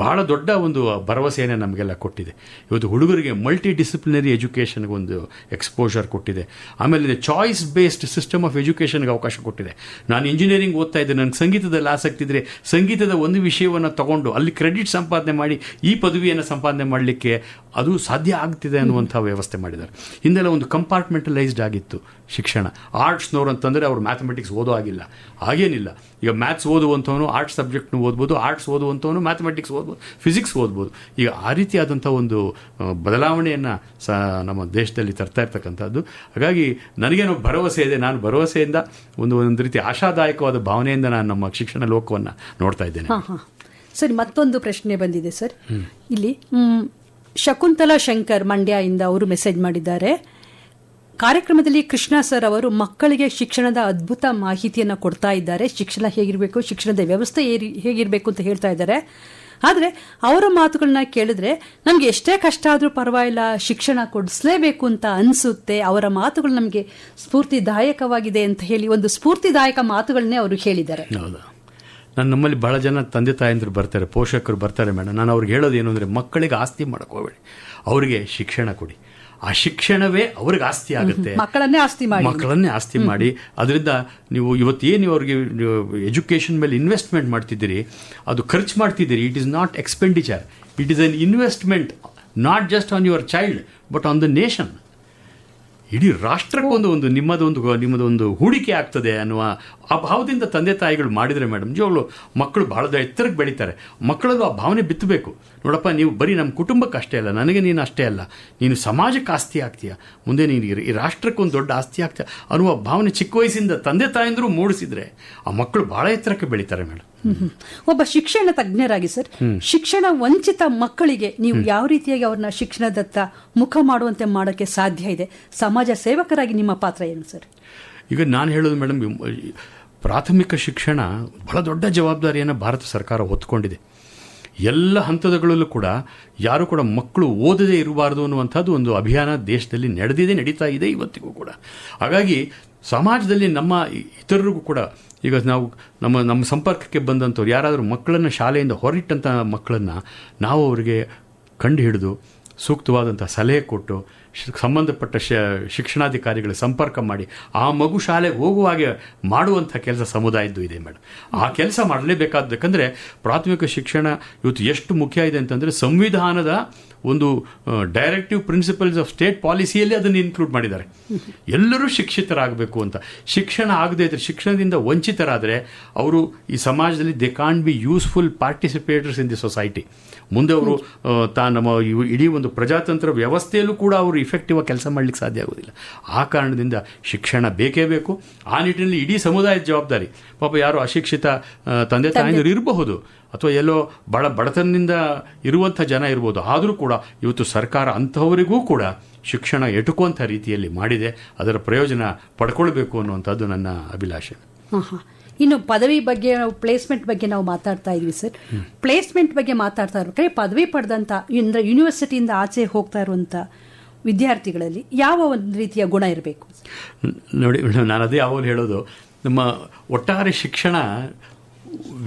ಬಹಳ ದೊಡ್ಡ ಒಂದು ಭರವಸೆಯನ್ನು ನಮಗೆಲ್ಲ ಕೊಟ್ಟಿದೆ. ಇವತ್ತು ಹುಡುಗರಿಗೆ ಮಲ್ಟಿ ಡಿಸಿಪ್ಲಿನರಿ ಎಜುಕೇಷನ್ಗೆ ಒಂದು ಎಕ್ಸ್ಪೋಜರ್ ಕೊಟ್ಟಿದೆ. ಆಮೇಲೆ ಚಾಯ್ಸ್ ಬೇಸ್ಡ್ ಸಿಸ್ಟಮ್ ಆಫ್ ಎಜುಕೇಷನ್ಗೆ ಅವಕಾಶ ಕೊಟ್ಟಿದೆ. ನಾನು ಇಂಜಿನಿಯರಿಂಗ್ ಓದ್ತಾ ಇದ್ದೆ, ನನಗೆ ಸಂಗೀತದಲ್ಲಿ ಆಸಕ್ತಿ ಇದ್ದರೆ ಸಂಗೀತದ ಒಂದು ವಿಷಯವನ್ನು ತಗೊಂಡು ಅಲ್ಲಿ ಕ್ರೆಡಿಟ್ ಸಂಪಾದನೆ ಮಾಡಿ ಈ ಪದವಿಯನ್ನು ಸಂಪಾದನೆ ಮಾಡಲಿಕ್ಕೆ ಅದು ಸಾಧ್ಯ ಆಗ್ತಿದೆ ಅನ್ನುವಂಥ ವ್ಯವಸ್ಥೆ ಮಾಡಿದ್ದಾರೆ. ಹಿಂದೆಲ್ಲ ಒಂದು ಕಂಪಾರ್ಟ್ಮೆಂಟಲೈಸ್ಡ್ ಆಗಿತ್ತು ಶಿಕ್ಷಣ. ಆರ್ಟ್ಸ್ನವ್ರು ಅಂತಂದರೆ ಅವರು ಮ್ಯಾಥಮೆಟಿಕ್ಸ್ ಓದೋ ಆಗಿಲ್ಲ, ಹಾಗೇನಿಲ್ಲ. ಈಗ ಮ್ಯಾಥ್ಸ್ ಓದುವಂಥವನು ಆರ್ಟ್ಸ್ ಸಬ್ಜೆಕ್ಟ್ನು ಓದ್ಬೋದು, ಆರ್ಟ್ಸ್ ಓದುವಂಥವನು ಮ್ಯಾಥಮೆಟಿಕ್ಸ್ ಓದ್ಬೋದು, ಫಿಸಿಕ್ಸ್ ಓದ್ಬೋದು. ಈಗ ಆ ರೀತಿಯಾದಂಥ ಒಂದು ಬದಲಾವಣೆಯನ್ನು ನಮ್ಮ ದೇಶದಲ್ಲಿ ತರ್ತಾ ಇರ್ತಕ್ಕಂಥದ್ದು. ಹಾಗಾಗಿ ನನಗೇನೋ ಭರವಸೆ ಇದೆ. ನಾನು ಭರವಸೆಯಿಂದ ಒಂದು ರೀತಿ ಆಶಾದಾಯಕವಾದ ಭಾವನೆಯಿಂದ ನಾನು ನಮ್ಮ ಶಿಕ್ಷಣ ಲೋಕವನ್ನು ನೋಡ್ತಾ ಇದ್ದೇನೆ. ಸರಿ, ಮತ್ತೊಂದು ಪ್ರಶ್ನೆ ಬಂದಿದೆ ಸರ್. ಇಲ್ಲಿ ಶಕುಂತಲಾ ಶಂಕರ್ ಮಂಡ್ಯದಿಂದ ಅವರು ಮೆಸೇಜ್ ಮಾಡಿದ್ದಾರೆ. ಕಾರ್ಯಕ್ರಮದಲ್ಲಿ ಕೃಷ್ಣ ಸರ್ ಅವರು ಮಕ್ಕಳಿಗೆ ಶಿಕ್ಷಣದ ಅದ್ಭುತ ಮಾಹಿತಿಯನ್ನು ಕೊಡ್ತಾ ಇದ್ದಾರೆ. ಶಿಕ್ಷಣ ಹೇಗಿರಬೇಕು, ಶಿಕ್ಷಣದ ವ್ಯವಸ್ಥೆ ಹೇಗಿರಬೇಕು ಅಂತ ಹೇಳ್ತಾ ಇದ್ದಾರೆ. ಆದರೆ ಅವರ ಮಾತುಗಳನ್ನ ಕೇಳಿದ್ರೆ ನಮಗೆ ಎಷ್ಟೇ ಕಷ್ಟ ಆದರೂ ಪರವಾಗಿಲ್ಲ, ಶಿಕ್ಷಣ ಕೊಡಿಸಲೇಬೇಕು ಅಂತ ಅನಿಸುತ್ತೆ. ಅವರ ಮಾತುಗಳು ನಮಗೆ ಸ್ಫೂರ್ತಿದಾಯಕವಾಗಿದೆ ಅಂತ ಹೇಳಿ ಒಂದು ಸ್ಫೂರ್ತಿದಾಯಕ ಮಾತುಗಳನ್ನೇ ಅವರು ಹೇಳಿದ್ದಾರೆ. ಹೌದಾ? ನಮ್ಮಲ್ಲಿ ಬಹಳ ಜನ ತಂದೆ ತಾಯಂದ್ರು ಬರ್ತಾರೆ, ಪೋಷಕರು ಬರ್ತಾರೆ ಮೇಡಮ್. ನಾನು ಅವ್ರಿಗೆ ಹೇಳೋದು ಏನು ಅಂದರೆ, ಮಕ್ಕಳಿಗೆ ಆಸ್ತಿ ಮಾಡ್ಕೋಬೇಡಿ, ಅವರಿಗೆ ಶಿಕ್ಷಣ ಕೊಡಿ. ಆ ಶಿಕ್ಷಣವೇ ಅವ್ರಿಗೆ ಆಸ್ತಿ ಆಗುತ್ತೆ. ಮಕ್ಕಳನ್ನೇ ಆಸ್ತಿ ಮಾಡಿ ಅದರಿಂದ ನೀವು ಇವತ್ತೇನು ಅವ್ರಿಗೆ ಎಜುಕೇಷನ್ ಮೇಲೆ ಇನ್ವೆಸ್ಟ್ಮೆಂಟ್ ಮಾಡ್ತಿದ್ದೀರಿ, ಅದು ಖರ್ಚು ಮಾಡ್ತಿದ್ದೀರಿ. It is not expenditure, it is an investment, not just on your child but on the nation. ಇಡೀ ರಾಷ್ಟ್ರಕ್ಕೊಂದು ನಿಮ್ಮದೊಂದು ಹೂಡಿಕೆ ಆಗ್ತದೆ ಅನ್ನುವ ಆ ಭಾವದಿಂದ ತಂದೆ ತಾಯಿಗಳು ಮಾಡಿದರೆ ಮೇಡಮ್, ನಿಜವಾಗ್ಲೂ ಮಕ್ಕಳು ಬಹಳ ಎತ್ತರಕ್ಕೆ ಬೆಳೀತಾರೆ. ಮಕ್ಕಳಲ್ಲೂ ಆ ಭಾವನೆ ಬಿತ್ತಬೇಕು. ನೋಡಪ್ಪ, ನೀವು ಬರೀ ನಮ್ಮ ಕುಟುಂಬಕ್ಕೆ ಅಷ್ಟೇ ಅಲ್ಲ, ನನಗೆ ನೀನು ಅಷ್ಟೇ ಅಲ್ಲ, ನೀನು ಸಮಾಜಕ್ಕೆ ಆಸ್ತಿ ಆಗ್ತೀಯ, ಮುಂದೆ ನೀನು ಈ ರಾಷ್ಟ್ರಕ್ಕೊಂದು ದೊಡ್ಡ ಆಸ್ತಿ ಆಗ್ತೀಯ ಅನ್ನುವ ಭಾವನೆ ಚಿಕ್ಕ ವಯಸ್ಸಿಂದ ತಂದೆ ತಾಯಂದರೂ ಮೂಡಿಸಿದ್ರೆ ಆ ಮಕ್ಕಳು ಬಹಳ ಎತ್ತರಕ್ಕೆ ಬೆಳೀತಾರೆ ಮೇಡಮ್. ಒಬ್ಬ ಶಿಕ್ಷಣ ತಜ್ಞರಾಗಿ ಸರ್, ಶಿಕ್ಷಣ ವಂಚಿತ ಮಕ್ಕಳಿಗೆ ನೀವು ಯಾವ ರೀತಿಯಾಗಿ ಅವ್ರನ್ನ ಶಿಕ್ಷಣದತ್ತ ಮುಖ ಮಾಡುವಂತೆ ಮಾಡೋಕ್ಕೆ ಸಾಧ್ಯ ಇದೆ? ಸಮಾಜ ಸೇವಕರಾಗಿ ನಿಮ್ಮ ಪಾತ್ರ ಏನು ಸರ್? ಈಗ ನಾನು ಹೇಳೋದು ಮೇಡಮ್, ಪ್ರಾಥಮಿಕ ಶಿಕ್ಷಣ ಬಹಳ ದೊಡ್ಡ ಜವಾಬ್ದಾರಿಯನ್ನು ಭಾರತ ಸರ್ಕಾರ ಹೊತ್ಕೊಂಡಿದೆ. ಎಲ್ಲ ಹಂತದಗಳಲ್ಲೂ ಕೂಡ ಯಾರು ಕೂಡ ಮಕ್ಕಳು ಓದದೇ ಇರಬಾರ್ದು ಅನ್ನುವಂಥದ್ದು ಒಂದು ಅಭಿಯಾನ ದೇಶದಲ್ಲಿ ನಡೀತಾ ಇದೆ ಇವತ್ತಿಗೂ ಕೂಡ. ಹಾಗಾಗಿ ಸಮಾಜದಲ್ಲಿ ನಮ್ಮ ಇತರರಿಗೂ ಕೂಡ ಈಗ ನಮ್ಮ ಸಂಪರ್ಕಕ್ಕೆ ಬಂದಂಥವ್ರು ಯಾರಾದರೂ ಮಕ್ಕಳನ್ನು ಶಾಲೆಯಿಂದ ಹೊರಟಿಟ್ಟಂಥ ಮಕ್ಕಳನ್ನು ನಾವು ಅವರಿಗೆ ಕಂಡು ಹಿಡಿದು ಸೂಕ್ತವಾದಂಥ ಸಲಹೆ ಕೊಟ್ಟು ಸಂಬಂಧಪಟ್ಟ ಶಿಕ್ಷಣಾಧಿಕಾರಿಗಳ ಸಂಪರ್ಕ ಮಾಡಿ ಆ ಮಗು ಶಾಲೆಗೆ ಹೋಗುವಾಗೆ ಮಾಡುವಂಥ ಕೆಲಸ ಸಮುದಾಯದ್ದು ಇದೆ ಮೇಡಮ್. ಆ ಕೆಲಸ ಮಾಡಲೇಬೇಕಾದ, ಯಾಕಂದರೆ ಪ್ರಾಥಮಿಕ ಶಿಕ್ಷಣ ಇವತ್ತು ಎಷ್ಟು ಮುಖ್ಯ ಇದೆ ಅಂತಂದರೆ ಸಂವಿಧಾನದ ಒಂದು ಡೈರೆಕ್ಟಿವ್ ಪ್ರಿನ್ಸಿಪಲ್ಸ್ ಆಫ್ ಸ್ಟೇಟ್ ಪಾಲಿಸಿಯಲ್ಲಿ ಅದನ್ನು ಇನ್ಕ್ಲೂಡ್ ಮಾಡಿದ್ದಾರೆ. ಎಲ್ಲರೂ ಶಿಕ್ಷಿತರಾಗಬೇಕು ಅಂತ. ಶಿಕ್ಷಣ ಆಗದೇ ಇದ್ದರೆ, ಶಿಕ್ಷಣದಿಂದ ವಂಚಿತರಾದರೆ ಅವರು ಈ ಸಮಾಜದಲ್ಲಿ they can't be useful participators in the society. ಮುಂದೆ ಅವರು ನಮ್ಮ ಇಡೀ ಒಂದು ಪ್ರಜಾತಂತ್ರ ವ್ಯವಸ್ಥೆಯಲ್ಲೂ ಕೂಡ ಅವರು ಇಫೆಕ್ಟಿವ್ ಆಗಿ ಕೆಲಸ ಮಾಡಲಿಕ್ಕೆ ಸಾಧ್ಯ ಆಗೋದಿಲ್ಲ. ಆ ಕಾರಣದಿಂದ ಶಿಕ್ಷಣ ಬೇಕೇ ಬೇಕು. ಆ ನಿಟ್ಟಿನಲ್ಲಿ ಇಡೀ ಸಮುದಾಯದ ಜವಾಬ್ದಾರಿ. ಪಾಪ ಯಾರು ಅಶಿಕ್ಷಿತ ತಂದೆ ತಾಯಿಯರು ಇರಬಹುದು, ಅಥವಾ ಎಲ್ಲೋ ಬಡತನದಿಂದ ಇರುವಂಥ ಜನ ಇರ್ಬೋದು, ಆದರೂ ಕೂಡ ಇವತ್ತು ಸರ್ಕಾರ ಅಂಥವರಿಗೂ ಕೂಡ ಶಿಕ್ಷಣ ಎಟುಕುವಂಥ ರೀತಿಯಲ್ಲಿ ಮಾಡಿದೆ. ಅದರ ಪ್ರಯೋಜನ ಪಡ್ಕೊಳ್ಬೇಕು ಅನ್ನುವಂಥದ್ದು ನನ್ನ ಅಭಿಲಾಷೆ. ಇನ್ನು ಪದವಿ ಬಗ್ಗೆ, ಪ್ಲೇಸ್ಮೆಂಟ್ ಬಗ್ಗೆ ನಾವು ಮಾತಾಡ್ತಾ ಇದ್ವಿ ಸರ್. ಪ್ಲೇಸ್ಮೆಂಟ್ ಬಗ್ಗೆ ಮಾತಾಡ್ತಾ ಇರ್ಬೇಕಾದ್ರೆ ಪದವಿ ಪಡೆದಂಥ ಯೂನಿವರ್ಸಿಟಿಯಿಂದ ಆಚೆ ಹೋಗ್ತಾ ಇರುವಂಥ ವಿದ್ಯಾರ್ಥಿಗಳಲ್ಲಿ ಯಾವ ಒಂದು ರೀತಿಯ ಗುಣ ಇರಬೇಕು? ನೋಡಿ, ನಾನು ಅದೇ ಯಾವಾಗಲೂ ಹೇಳೋದು, ನಮ್ಮ ಒಟ್ಟಾರೆ ಶಿಕ್ಷಣ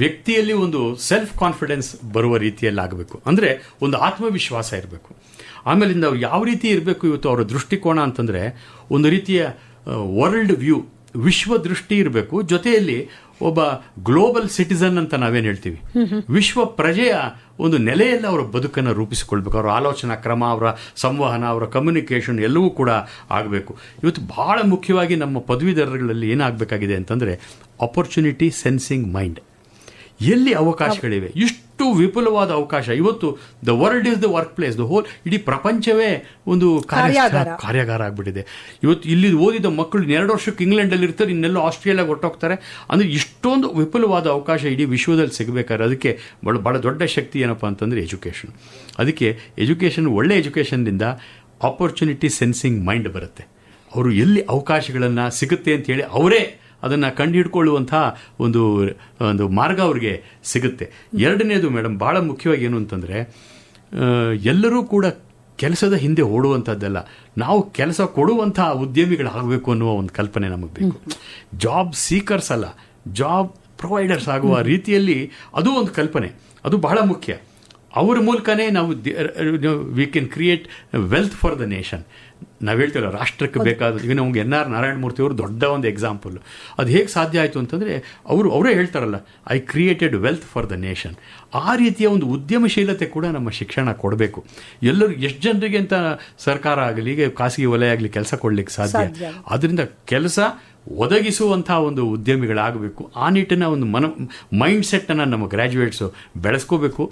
ವ್ಯಕ್ತಿಯಲ್ಲಿ ಒಂದು ಸೆಲ್ಫ್ ಕಾನ್ಫಿಡೆನ್ಸ್ ಬರುವ ರೀತಿಯಲ್ಲಿ ಆಗಬೇಕು. ಅಂದರೆ ಒಂದು ಆತ್ಮವಿಶ್ವಾಸ ಇರಬೇಕು. ಆಮೇಲಿಂದ ಅವ್ರು ಯಾವ ರೀತಿ ಇರಬೇಕು ಇವತ್ತು ಅವರ ದೃಷ್ಟಿಕೋನ ಅಂತಂದರೆ, ಒಂದು ರೀತಿಯ ವರ್ಲ್ಡ್ ವ್ಯೂ, ವಿಶ್ವ ದೃಷ್ಟಿ ಇರಬೇಕು. ಜೊತೆಯಲ್ಲಿ ಒಬ್ಬ ಗ್ಲೋಬಲ್ ಸಿಟಿಸನ್ ಅಂತ ನಾವೇನು ಹೇಳ್ತೀವಿ, ವಿಶ್ವ ಪ್ರಜೆಯ ಒಂದು ನೆಲೆಯಲ್ಲಿ ಅವರ ಬದುಕನ್ನು ರೂಪಿಸಿಕೊಳ್ಬೇಕು. ಅವರ ಆಲೋಚನಾ ಕ್ರಮ, ಅವರ ಸಂವಹನ, ಅವರ ಕಮ್ಯುನಿಕೇಷನ್ ಎಲ್ಲವೂ ಕೂಡ ಆಗಬೇಕು. ಇವತ್ತು ಬಹಳ ಮುಖ್ಯವಾಗಿ ನಮ್ಮ ಪದವೀಧರಗಳಲ್ಲಿ ಏನಾಗಬೇಕಾಗಿದೆ ಅಂತಂದರೆ ಆಪರ್ಚುನಿಟಿ ಸೆನ್ಸಿಂಗ್ ಮೈಂಡ್. ಎಲ್ಲಿ ಅವಕಾಶಗಳಿವೆ, ಇಷ್ಟು ವಿಪುಲವಾದ ಅವಕಾಶ. ಇವತ್ತು the world is the work place, the whole, ಇಡೀ ಪ್ರಪಂಚವೇ ಒಂದು ಕಾರ್ಯಾಗಾರ ಆಗಿಬಿಟ್ಟಿದೆ. ಇವತ್ತು ಇಲ್ಲಿ ಓದಿದ ಮಕ್ಕಳು 2 ವರ್ಷಕ್ಕೆ ಇಂಗ್ಲೆಂಡಲ್ಲಿ ಇರ್ತಾರೆ, ಇನ್ನೆಲ್ಲೋ ಆಸ್ಟ್ರೇಲಿಯಾಗೆ ಹೊರಟೋಗ್ತಾರೆ. ಅಂದರೆ ಇಷ್ಟೊಂದು ವಿಪುಲವಾದ ಅವಕಾಶ ಇಡೀ ವಿಶ್ವದಲ್ಲಿ ಸಿಗಬೇಕಾದ್ರೆ ಅದಕ್ಕೆ ಭಾಳ ದೊಡ್ಡ ಶಕ್ತಿ ಏನಪ್ಪ ಅಂತಂದರೆ ಎಜುಕೇಷನ್. ಅದಕ್ಕೆ ಎಜುಕೇಷನ್, ಒಳ್ಳೆ ಎಜುಕೇಷನ್ನಿಂದ ಆಪರ್ಚುನಿಟಿ ಸೆನ್ಸಿಂಗ್ ಮೈಂಡ್ ಬರುತ್ತೆ. ಅವರು ಎಲ್ಲಿ ಅವಕಾಶಗಳನ್ನು ಸಿಗುತ್ತೆ ಅಂತೇಳಿ ಅವರೇ ಅದನ್ನು ಕಂಡುಹಿಡ್ಕೊಳ್ಳುವಂತಹ ಒಂದು ಒಂದು ಮಾರ್ಗ ಅವ್ರಿಗೆ ಸಿಗುತ್ತೆ. ಎರಡನೇದು ಮೇಡಮ್ ಭಾಳ ಮುಖ್ಯವಾಗಿ ಏನು ಅಂತಂದರೆ, ಎಲ್ಲರೂ ಕೂಡ ಕೆಲಸದ ಹಿಂದೆ ಓಡುವಂಥದ್ದಲ್ಲ, ನಾವು ಕೆಲಸ ಕೊಡುವಂತಹ ಉದ್ಯಮಿಗಳಾಗಬೇಕು ಅನ್ನುವ ಒಂದು ಕಲ್ಪನೆ ನಮಗೆ ಬೇಕು. ಜಾಬ್ ಸೀಕರ್ಸ್ ಅಲ್ಲ, ಜಾಬ್ ಪ್ರೊವೈಡರ್ಸ್ ಆಗುವ ರೀತಿಯಲ್ಲಿ ಅದು ಒಂದು ಕಲ್ಪನೆ, ಅದು ಬಹಳ ಮುಖ್ಯ. ಅವರ ಮೂಲಕನೇ ನಾವು we can create wealth for the nation. ನಾವು ಹೇಳ್ತೀವಲ್ಲ, ರಾಷ್ಟ್ರಕ್ಕೆ ಬೇಕಾದ, ಈಗ ನಮ್ಗೆ NR ನಾರಾಯಣಮೂರ್ತಿ ಅವರು ದೊಡ್ಡ ಒಂದು ಎಕ್ಸಾಂಪಲ್. ಅದು ಹೇಗೆ ಸಾಧ್ಯ ಆಯಿತು ಅಂತಂದರೆ, ಅವರೇ ಹೇಳ್ತಾರಲ್ಲ, I created wealth for the nation. ಆ ರೀತಿಯ ಒಂದು ಉದ್ಯಮಶೀಲತೆ ಕೂಡ ನಮ್ಮ ಶಿಕ್ಷಣ ಕೊಡಬೇಕು. ಎಲ್ಲರೂ ಎಷ್ಟು ಜನರಿಗೆ ಅಂತ ಸರ್ಕಾರ ಆಗಲಿ, ಈಗ ಖಾಸಗಿ ವಲಯ ಆಗಲಿ ಕೆಲಸ ಕೊಡ್ಲಿಕ್ಕೆ ಸಾಧ್ಯ. ಅದರಿಂದ ಕೆಲಸ ಒದಗಿಸುವಂತಹ ಒಂದು ಉದ್ಯಮಿಗಳಾಗಬೇಕು. ಆ ನಿಟ್ಟಿನ ಒಂದು ಮೈಂಡ್ ಸೆಟ್ಟನ್ನು ನಮ್ಮ ಗ್ರ್ಯಾಜುಯೇಟ್ಸು ಬೆಳೆಸ್ಕೋಬೇಕು.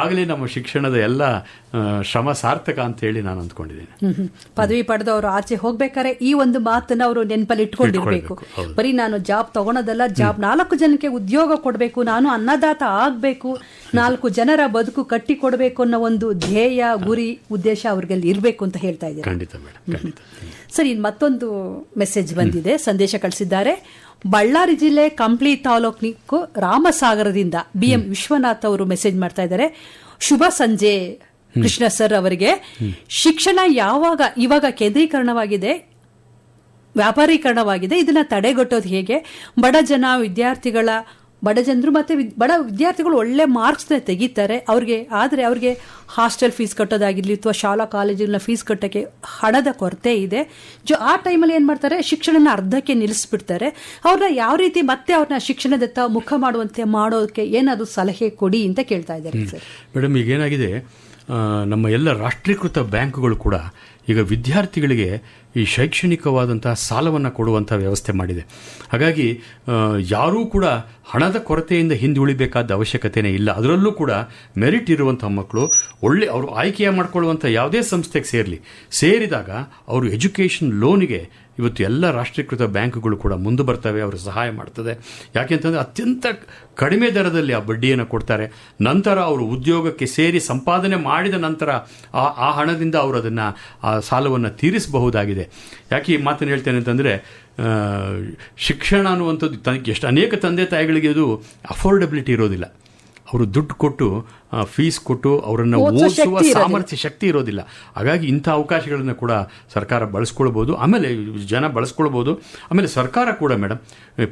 ಆಗಲೇ ನಮ್ಮ ಶಿಕ್ಷಣದ ಎಲ್ಲ ಶ್ರಮ ಸಾರ್ಥಕ ಅಂತ ಹೇಳಿ ನಾನು ಅಂದ್ಕೊಂಡಿದ್ದೇನೆ. ಪದವಿ ಪಡೆದವರು ಆಚೆ ಹೋಗ್ಬೇಕಾದ್ರೆ ಈ ಒಂದು ಮಾತನ್ನ ಅವರು ನೆನಪಲ್ಲಿ ಇಟ್ಕೊಂಡಿರ್ಬೇಕು. ಬರೀ ನಾನು ಜಾಬ್ ತಗೊಳೋದಲ್ಲ, ಜಾಬ್ 4 ಜನಕ್ಕೆ ಉದ್ಯೋಗ ಕೊಡಬೇಕು, ನಾನು ಅನ್ನದಾತ ಆಗಬೇಕು, 4 ಜನರ ಬದುಕು ಕಟ್ಟಿ ಕೊಡಬೇಕು ಅನ್ನೋ ಒಂದು ಧ್ಯೇಯ, ಗುರಿ, ಉದ್ದೇಶ ಅವ್ರಿಗೆ ಇರಬೇಕು ಅಂತ ಹೇಳ್ತಾ ಇದ್ದಾರೆ. ಖಂಡಿತ ಮೇಡಮ್, ಖಂಡಿತ. ಸರಿ, ಮತ್ತೊಂದು ಮೆಸೇಜ್ ಬಂದಿದೆ, ಸಂದೇಶ ಕಳಿಸಿದ್ದಾರೆ. ಬಳ್ಳಾರಿ ಜಿಲ್ಲೆ ಕಂಪ್ಲಿ ತಾಲೂಕು ರಾಮಸಾಗರದಿಂದ BM ವಿಶ್ವನಾಥ್ ಅವರು ಮೆಸೇಜ್ ಮಾಡ್ತಾ ಇದ್ದಾರೆ. ಶುಭ ಸಂಜೆ ಕೃಷ್ಣ ಸರ್ ಅವರಿಗೆ. ಶಿಕ್ಷಣ ಇವಾಗ ಕೇಂದ್ರೀಕರಣವಾಗಿದೆ, ವ್ಯಾಪಾರೀಕರಣವಾಗಿದೆ. ಇದನ್ನ ತಡೆಗಟ್ಟೋದು ಹೇಗೆ? ಬಡ ಜನರು ಮತ್ತೆ ಬಡ ವಿದ್ಯಾರ್ಥಿಗಳು ಒಳ್ಳೆ ಮಾರ್ಕ್ಸ್ ತೆಗಿತಾರೆ ಅವ್ರಿಗೆ ಹಾಸ್ಟೆಲ್ ಫೀಸ್ ಕಟ್ಟೋದಾಗಿರ್ಲಿ ಅಥವಾ ಶಾಲಾ ಕಾಲೇಜುಗಳ ಫೀಸ್ ಕಟ್ಟೋಕ್ಕೆ ಹಣದ ಕೊರತೆ ಇದೆ. ಆ ಟೈಮಲ್ಲಿ ಏನು ಮಾಡ್ತಾರೆ, ಶಿಕ್ಷಣನ ಅರ್ಧಕ್ಕೆ ನಿಲ್ಲಿಸ್ಬಿಡ್ತಾರೆ. ಅವ್ರನ್ನ ಯಾವ ರೀತಿ ಮತ್ತೆ ಅವ್ರನ್ನ ಶಿಕ್ಷಣದತ್ತ ಮುಖ ಮಾಡೋಕೆ ಏನಾದರೂ ಸಲಹೆ ಕೊಡಿ ಅಂತ ಕೇಳ್ತಾ ಇದ್ದಾರೆ ಸರ್. ಮೇಡಮ್, ಈಗ ಏನಾಗಿದೆ, ನಮ್ಮ ಎಲ್ಲ ರಾಷ್ಟ್ರೀಕೃತ ಬ್ಯಾಂಕುಗಳು ಕೂಡ ಈಗ ವಿದ್ಯಾರ್ಥಿಗಳಿಗೆ ಈ ಶೈಕ್ಷಣಿಕವಾದಂತಹ ಸಾಲವನ್ನು ಕೊಡುವಂಥ ವ್ಯವಸ್ಥೆ ಮಾಡಿದೆ. ಹಾಗಾಗಿ ಯಾರೂ ಕೂಡ ಹಣದ ಕೊರತೆಯಿಂದ ಹಿಂದುಳಿಬೇಕಾದ ಅವಶ್ಯಕತೆಯೇ ಇಲ್ಲ. ಅದರಲ್ಲೂ ಕೂಡ ಮೆರಿಟ್ ಇರುವಂಥ ಮಕ್ಕಳು ಅವರು ಆಯ್ಕೆ ಮಾಡಿಕೊಳ್ಳುವಂಥ ಯಾವುದೇ ಸಂಸ್ಥೆಗೆ ಸೇರಿದಾಗ ಅವರು ಎಜುಕೇಷನ್ ಲೋನಿಗೆ ಇವತ್ತು ಎಲ್ಲ ರಾಷ್ಟ್ರೀಕೃತ ಬ್ಯಾಂಕುಗಳು ಕೂಡ ಮುಂದೆ ಬರ್ತವೆ, ಅವರು ಸಹಾಯ ಮಾಡ್ತದೆ. ಯಾಕೆಂತಂದರೆ ಅತ್ಯಂತ ಕಡಿಮೆ ದರದಲ್ಲಿ ಆ ಬಡ್ಡಿಯನ್ನು ಕೊಡ್ತಾರೆ. ನಂತರ ಅವರು ಉದ್ಯೋಗಕ್ಕೆ ಸೇರಿ ಸಂಪಾದನೆ ಮಾಡಿದ ನಂತರ ಆ ಹಣದಿಂದ ಅವರು ಅದನ್ನು ಆ ಸಾಲವನ್ನು ತೀರಿಸಬಹುದಾಗಿದೆ. ಯಾಕೆ ಈ ಮಾತನ್ನು ಹೇಳ್ತೇನೆ ಅಂತಂದರೆ, ಶಿಕ್ಷಣ ಅನ್ನುವಂಥದ್ದು ಎಷ್ಟು ಅನೇಕ ತಂದೆ ತಾಯಿಗಳಿಗೆ ಅದು ಅಫೋರ್ಡಬಿಲಿಟಿ ಇರೋದಿಲ್ಲ. ಅವರು ದುಡ್ಡು ಕೊಟ್ಟು ಫೀಸ್ ಕೊಟ್ಟು ಅವರನ್ನು ಓದಿಸುವ ಸಾಮರ್ಥ್ಯ, ಶಕ್ತಿ ಇರೋದಿಲ್ಲ. ಹಾಗಾಗಿ ಇಂಥ ಅವಕಾಶಗಳನ್ನು ಕೂಡ ಸರ್ಕಾರ ಬಳಸ್ಕೊಳ್ಬೋದು, ಆಮೇಲೆ ಜನ ಬಳಸ್ಕೊಳ್ಬೋದು. ಆಮೇಲೆ ಸರ್ಕಾರ ಕೂಡ ಮೇಡಮ್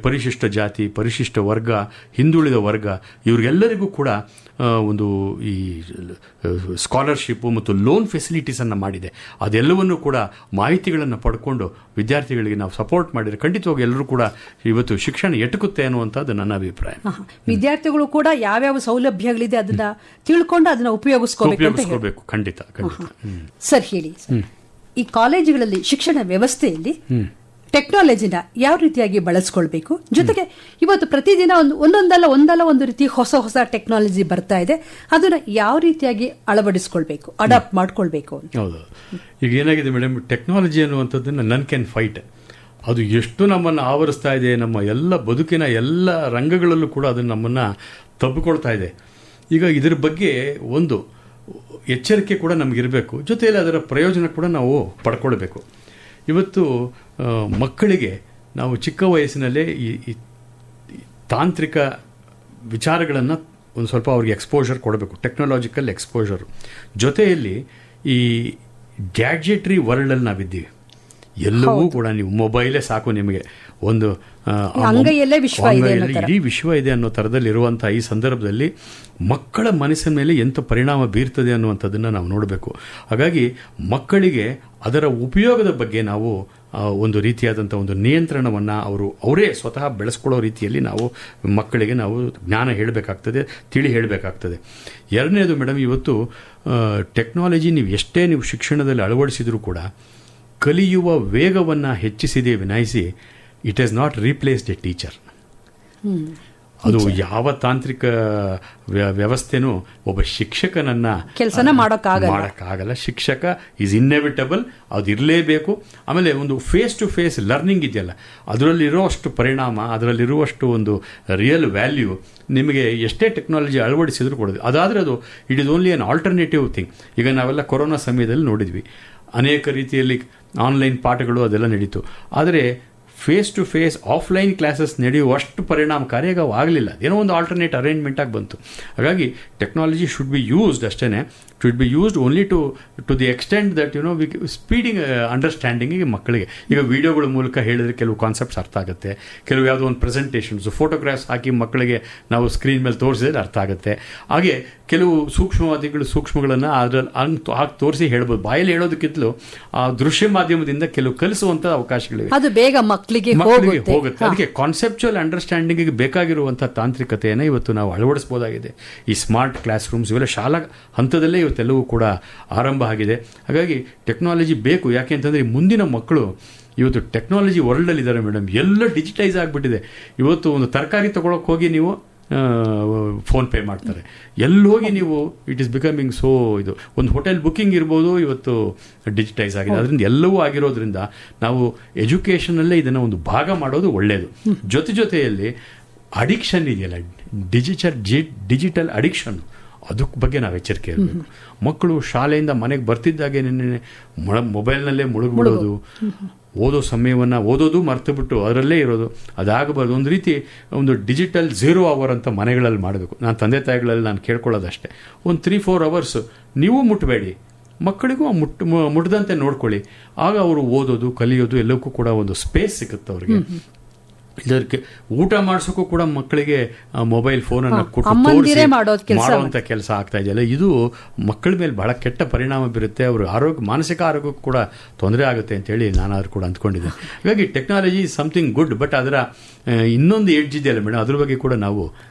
ಪರಿಶಿಷ್ಟ ಜಾತಿ, ಪರಿಶಿಷ್ಟ ವರ್ಗ, ಹಿಂದುಳಿದ ವರ್ಗ ಇವರಿಗೆಲ್ಲರಿಗೂ ಕೂಡ ಒಂದು ಈ ಸ್ಕಾಲರ್ಶಿಪ್ಪು ಮತ್ತು ಲೋನ್ ಫೆಸಿಲಿಟೀಸನ್ನು ಮಾಡಿದೆ. ಅದೆಲ್ಲವನ್ನೂ ಕೂಡ ಮಾಹಿತಿಗಳನ್ನು ಪಡ್ಕೊಂಡು ವಿದ್ಯಾರ್ಥಿಗಳಿಗೆ ನಾವು ಸಪೋರ್ಟ್ ಮಾಡಿದರೆ ಖಂಡಿತವಾಗಿ ಎಲ್ಲರೂ ಕೂಡ ಇವತ್ತು ಶಿಕ್ಷಣ ಎಟುಕುತ್ತೆ ಅನ್ನುವಂಥದ್ದು ನನ್ನ ಅಭಿಪ್ರಾಯ. ವಿದ್ಯಾರ್ಥಿಗಳು ಕೂಡ ಯಾವ್ಯಾವ ಸೌಲಭ್ಯಗಳಿದೆ ಅದನ್ನ ತಿಳ್ಕೊಂಡು ಅದನ್ನ ಉಪಯೋಗಿಸ್ಕೋಬೇಕು. ಖಂಡಿತ. ಸರ್, ಹೇಳಿ, ಈ ಕಾಲೇಜುಗಳಲ್ಲಿ ಶಿಕ್ಷಣ ವ್ಯವಸ್ಥೆಯಲ್ಲಿ ಟೆಕ್ನಾಲಜಿನ ಯಾವ ರೀತಿಯಾಗಿ ಬಳಸ್ಕೊಳ್ಬೇಕು? ಜೊತೆಗೆ ಇವತ್ತು ಪ್ರತಿದಿನ ಒಂದಲ್ಲ ಒಂದು ರೀತಿ ಹೊಸ ಟೆಕ್ನಾಲಜಿ ಬರ್ತಾ ಇದೆ, ಅದನ್ನ ಯಾವ ರೀತಿಯಾಗಿ ಅಳವಡಿಸ್ಕೊಳ್ಬೇಕು, ಅಡಾಪ್ಟ್ ಮಾಡ್ಕೊಳ್ಬೇಕು? ಹೌದು. ಈಗ ಏನಾಗಿದೆ ಮೇಡಮ್, ಟೆಕ್ನಾಲಜಿ ಅನ್ನುವಂಥದ್ದನ್ನು ನನ್ ಕ್ಯಾನ್ ಫೈಟ್. ಅದು ಎಷ್ಟು ನಮ್ಮನ್ನು ಆವರಿಸ್ತಾ ಇದೆ, ನಮ್ಮ ಎಲ್ಲ ಬದುಕಿನ ಎಲ್ಲ ರಂಗಗಳಲ್ಲೂ ಕೂಡ ಅದನ್ನು ನಮ್ಮನ್ನು ತಬ್ಬಿಕೊಳ್ತಾ ಇದೆ. ಈಗ ಇದರ ಬಗ್ಗೆ ಒಂದು ಎಚ್ಚರಿಕೆ ಕೂಡ ನಮಗಿರಬೇಕು, ಜೊತೆಯಲ್ಲಿ ಅದರ ಪ್ರಯೋಜನ ಕೂಡ ನಾವು ಪಡ್ಕೊಳ್ಬೇಕು. ಇವತ್ತು ಮಕ್ಕಳಿಗೆ ನಾವು ಚಿಕ್ಕ ವಯಸ್ಸಿನಲ್ಲೇ ಈ ತಾಂತ್ರಿಕ ವಿಚಾರಗಳನ್ನು ಒಂದು ಸ್ವಲ್ಪ ಅವ್ರಿಗೆ ಎಕ್ಸ್ಪೋಜರ್ ಕೊಡಬೇಕು, ಟೆಕ್ನಾಲಜಿಕಲ್ ಎಕ್ಸ್ಪೋಜರು. ಜೊತೆಯಲ್ಲಿ ಈ ಗ್ಯಾಡ್ಜೆಟ್ರಿ ವರ್ಲ್ಡಲ್ಲಿ ನಾವಿದ್ದೀವಿ. ಎಲ್ಲವೂ ಕೂಡ ನೀವು ಮೊಬೈಲೇ ಸಾಕು ನಿಮಗೆ, ಒಂದು ಇಡೀ ವಿಶ್ವ ಇದೆ ಅನ್ನೋ ಥರದಲ್ಲಿ ಇರುವಂಥ ಈ ಸಂದರ್ಭದಲ್ಲಿ ಮಕ್ಕಳ ಮನಸ್ಸಿನ ಮೇಲೆ ಎಂಥ ಪರಿಣಾಮ ಬೀರ್ತದೆ ಅನ್ನುವಂಥದ್ದನ್ನು ನಾವು ನೋಡಬೇಕು. ಹಾಗಾಗಿ ಮಕ್ಕಳಿಗೆ ಅದರ ಉಪಯೋಗದ ಬಗ್ಗೆ ನಾವು ಒಂದು ರೀತಿಯಾದಂಥ ಒಂದು ನಿಯಂತ್ರಣವನ್ನು ಅವರೇ ಸ್ವತಃ ಬೆಳೆಸ್ಕೊಳ್ಳೋ ರೀತಿಯಲ್ಲಿ ನಾವು ಮಕ್ಕಳಿಗೆ ನಾವು ಜ್ಞಾನ ಹೇಳಬೇಕಾಗ್ತದೆ, ತಿಳಿ ಹೇಳಬೇಕಾಗ್ತದೆ. ಎರಡನೇದು ಮೇಡಮ್, ಇವತ್ತು ಟೆಕ್ನಾಲಜಿ ನೀವು ಶಿಕ್ಷಣದಲ್ಲಿ ಅಳವಡಿಸಿದರೂ ಕೂಡ ಕಲಿಯುವ ವೇಗವನ್ನು ಹೆಚ್ಚಿಸಿದೆ ವಿನಾಯಿಸಿ it is not replaced a teacher. ಅದು ಯಾವ ತಾಂತ್ರಿಕ ವ್ಯವಸ್ಥೆನೂ ಒಬ್ಬ ಶಿಕ್ಷಕನನ್ನು ಮಾಡೋಕ್ಕಾಗಲ್ಲ. ಶಿಕ್ಷಕ ಈಸ್ ಇನ್ನೆವಿಟಬಲ್, ಅದು ಇರಲೇಬೇಕು. ಆಮೇಲೆ ಒಂದು ಫೇಸ್ ಟು ಫೇಸ್ ಲರ್ನಿಂಗ್ ಇದೆಯಲ್ಲ, ಅದರಲ್ಲಿರುವಷ್ಟು ಪರಿಣಾಮ, ಅದರಲ್ಲಿರುವಷ್ಟು ಒಂದು ರಿಯಲ್ ವ್ಯಾಲ್ಯೂ ನಿಮಗೆ ಎಷ್ಟೇ ಟೆಕ್ನಾಲಜಿ ಅಳವಡಿಸಿದ್ರು ಕೊಡೋದು. ಅದಾದರೆ ಅದು it is only on alternative thing. ಈಗ ನಾವೆಲ್ಲ ಕೊರೋನಾ ಸಮಯದಲ್ಲಿ ನೋಡಿದ್ವಿ, ಅನೇಕ ರೀತಿಯಲ್ಲಿ ಆನ್ಲೈನ್ ಪಾಠಗಳು ಅದೆಲ್ಲ ನಡೀತು. ಆದರೆ face to face offline classes ನಡೆಯುವಷ್ಟು ಪರಿಣಾಮಕಾರಿಯಾಗಿ ಅವು ಆಗಲಿಲ್ಲ. ಏನೋ ಒಂದು ಆಲ್ಟರ್ನೇಟ್ ಅರೇಂಜ್ಮೆಂಟಾಗಿ ಬಂತು. ಹಾಗಾಗಿ ಟೆಕ್ನಾಲಜಿ ಶುಡ್ ಬಿ ಯೂಸ್ಡ್ ಅಷ್ಟೇ, should be used only to the extent that speeding ಅಂಡರ್ಸ್ಟ್ಯಾಂಡಿಂಗಿಗೆ ಮಕ್ಕಳಿಗೆ. ಈಗ ವಿಡಿಯೋಗಳ ಮೂಲಕ ಹೇಳಿದ್ರೆ ಕೆಲವು ಕಾನ್ಸೆಪ್ಟ್ಸ್ ಅರ್ಥ ಆಗುತ್ತೆ, ಕೆಲವು ಯಾವುದೋ ಒಂದು ಪ್ರೆಸೆಂಟೇಷನ್ಸ್ ಫೋಟೋಗ್ರಾಫ್ಸ್ ಹಾಕಿ ಮಕ್ಕಳಿಗೆ ನಾವು ಸ್ಕ್ರೀನ್ ಮೇಲೆ ತೋರಿಸಿದ್ರೆ ಅರ್ಥ ಆಗುತ್ತೆ. ಹಾಗೆ ಕೆಲವು ಸೂಕ್ಷ್ಮಗಳನ್ನು ಅದ್ರಲ್ಲಿ ಹಾಕಿ ತೋರಿಸಿ ಹೇಳ್ಬೋದು. ಬಾಯಲ್ಲಿ ಹೇಳೋದಕ್ಕಿಂತಲೂ ಆ ದೃಶ್ಯ ಮಾಧ್ಯಮದಿಂದ ಕೆಲವು ಕಲಿಸುವಂಥ ಅವಕಾಶಗಳಿವೆ, ಅದು ಬೇಗ ಮಕ್ಕಳಿಗೆ ಹೋಗುತ್ತೆ. ಅದಕ್ಕೆ ಕಾನ್ಸೆಪ್ಚುವಲ್ ಅಂಡರ್ಸ್ಟ್ಯಾಂಡಿಂಗಿಗೆ ಬೇಕಾಗಿರುವಂಥ ತಾಂತ್ರಿಕತೆಯನ್ನು ಇವತ್ತು ನಾವು ಅಳವಡಿಸಬಹುದಾಗಿದೆ. ಈ ಸ್ಮಾರ್ಟ್ ಕ್ಲಾಸ್ ರೂಮ್ಸ್ ಇವೆಲ್ಲ ಶಾಲಾ ಹಂತದಲ್ಲೇ ಇವತ್ತೆಲ್ಲವೂ ಕೂಡ ಆರಂಭ ಆಗಿದೆ. ಹಾಗಾಗಿ ಟೆಕ್ನಾಲಜಿ ಬೇಕು. ಯಾಕೆ ಅಂತಂದರೆ ಮುಂದಿನ ಮಕ್ಕಳು ಇವತ್ತು ಟೆಕ್ನಾಲಜಿ ವರ್ಲ್ಡಲ್ಲಿ ಇದ್ದಾರೆ ಮೇಡಮ್. ಎಲ್ಲ ಡಿಜಿಟೈಸ್ ಆಗಿಬಿಟ್ಟಿದೆ. ಇವತ್ತು ಒಂದು ತರಕಾರಿ ತೊಗೊಳಕ್ಕೆ ಹೋಗಿ ನೀವು ಫೋನ್ಪೇ ಮಾಡ್ತಾರೆ. ಎಲ್ಲಿ ಹೋಗಿ ನೀವು ಇಟ್ ಈಸ್ ಬಿಕಮಿಂಗ್ ಸೋ ಇದು. ಒಂದು ಹೋಟೆಲ್ ಬುಕ್ಕಿಂಗ್ ಇರ್ಬೋದು, ಇವತ್ತು ಡಿಜಿಟೈಸ್ ಆಗಿದೆ. ಅದರಿಂದ ಎಲ್ಲವೂ ಆಗಿರೋದ್ರಿಂದ ನಾವು ಎಜುಕೇಷನಲ್ಲೇ ಇದನ್ನು ಒಂದು ಭಾಗ ಮಾಡೋದು ಒಳ್ಳೆಯದು. ಜೊತೆಯಲ್ಲಿ ಅಡಿಕ್ಷನ್ ಇದೆಯಲ್ಲ, ಡಿಜಿಟಲ್ ಅಡಿಕ್ಷನ್, ಅದಕ್ಕೆ ಬಗ್ಗೆ ನಾವು ಎಚ್ಚರಿಕೆ ಇರಬೇಕು. ಮಕ್ಕಳು ಶಾಲೆಯಿಂದ ಮನೆಗೆ ಬರ್ತಿದ್ದಾಗೆ ಮೊಬೈಲ್ನಲ್ಲೇ ಮುಳುಗ್ಬಿಡೋದು, ಓದೋ ಸಮಯವನ್ನು ಓದೋದು ಮರ್ತು ಬಿಟ್ಟು ಅದರಲ್ಲೇ ಇರೋದು, ಅದಾಗಬಾರ್ದು. ಒಂದು ರೀತಿ ಒಂದು ಡಿಜಿಟಲ್ 0 ಅವರ್ ಅಂತ ಮನೆಗಳಲ್ಲಿ ಮಾಡಬೇಕು. ನಾನು ತಂದೆ ತಾಯಿಗಳಲ್ಲಿ ನಾನು ಕೇಳ್ಕೊಳ್ಳೋದಷ್ಟೇ, ಒಂದು 3-4 ಅವರ್ಸ್ ನೀವು ಮುಟ್ಟಬೇಡಿ, ಮಕ್ಕಳಿಗೂ ಮುಟ್ಟದಂತೆ ನೋಡ್ಕೊಳ್ಳಿ. ಆಗ ಅವರು ಓದೋದು ಕಲಿಯೋದು ಎಲ್ಲಕ್ಕೂ ಕೂಡ ಒಂದು ಸ್ಪೇಸ್ ಸಿಗುತ್ತೆ ಅವರಿಗೆ. ಇದಕ್ಕೆ ಊಟ ಮಾಡಿಸೋಕ್ಕೂ ಕೂಡ ಮಕ್ಕಳಿಗೆ ಮೊಬೈಲ್ ಫೋನನ್ನು ಕೊಟ್ಟು ತೋರಿಸಿ ಮಾಡುವಂಥ ಕೆಲಸ ಆಗ್ತಾ ಇದೆಯಲ್ಲ, ಇದು ಮಕ್ಕಳ ಮೇಲೆ ಬಹಳ ಕೆಟ್ಟ ಪರಿಣಾಮ ಬೀರುತ್ತೆ. ಅವರು ಮಾನಸಿಕ ಆರೋಗ್ಯಕ್ಕೂ ಕೂಡ ತೊಂದರೆ ಆಗುತ್ತೆ ಅಂತೇಳಿ ನಾನಾದ್ರೂ ಕೂಡ ಅಂದ್ಕೊಂಡಿದ್ದೆ. ಹಾಗಾಗಿ technology is something good, but ಅದರ ಇನ್ನೊಂದು ಎಡ್ಜ್ ಇದೆಯಲ್ಲ ಮೇಡಮ್, ಅದ್ರ ಬಗ್ಗೆ ಕೂಡ ನಾವು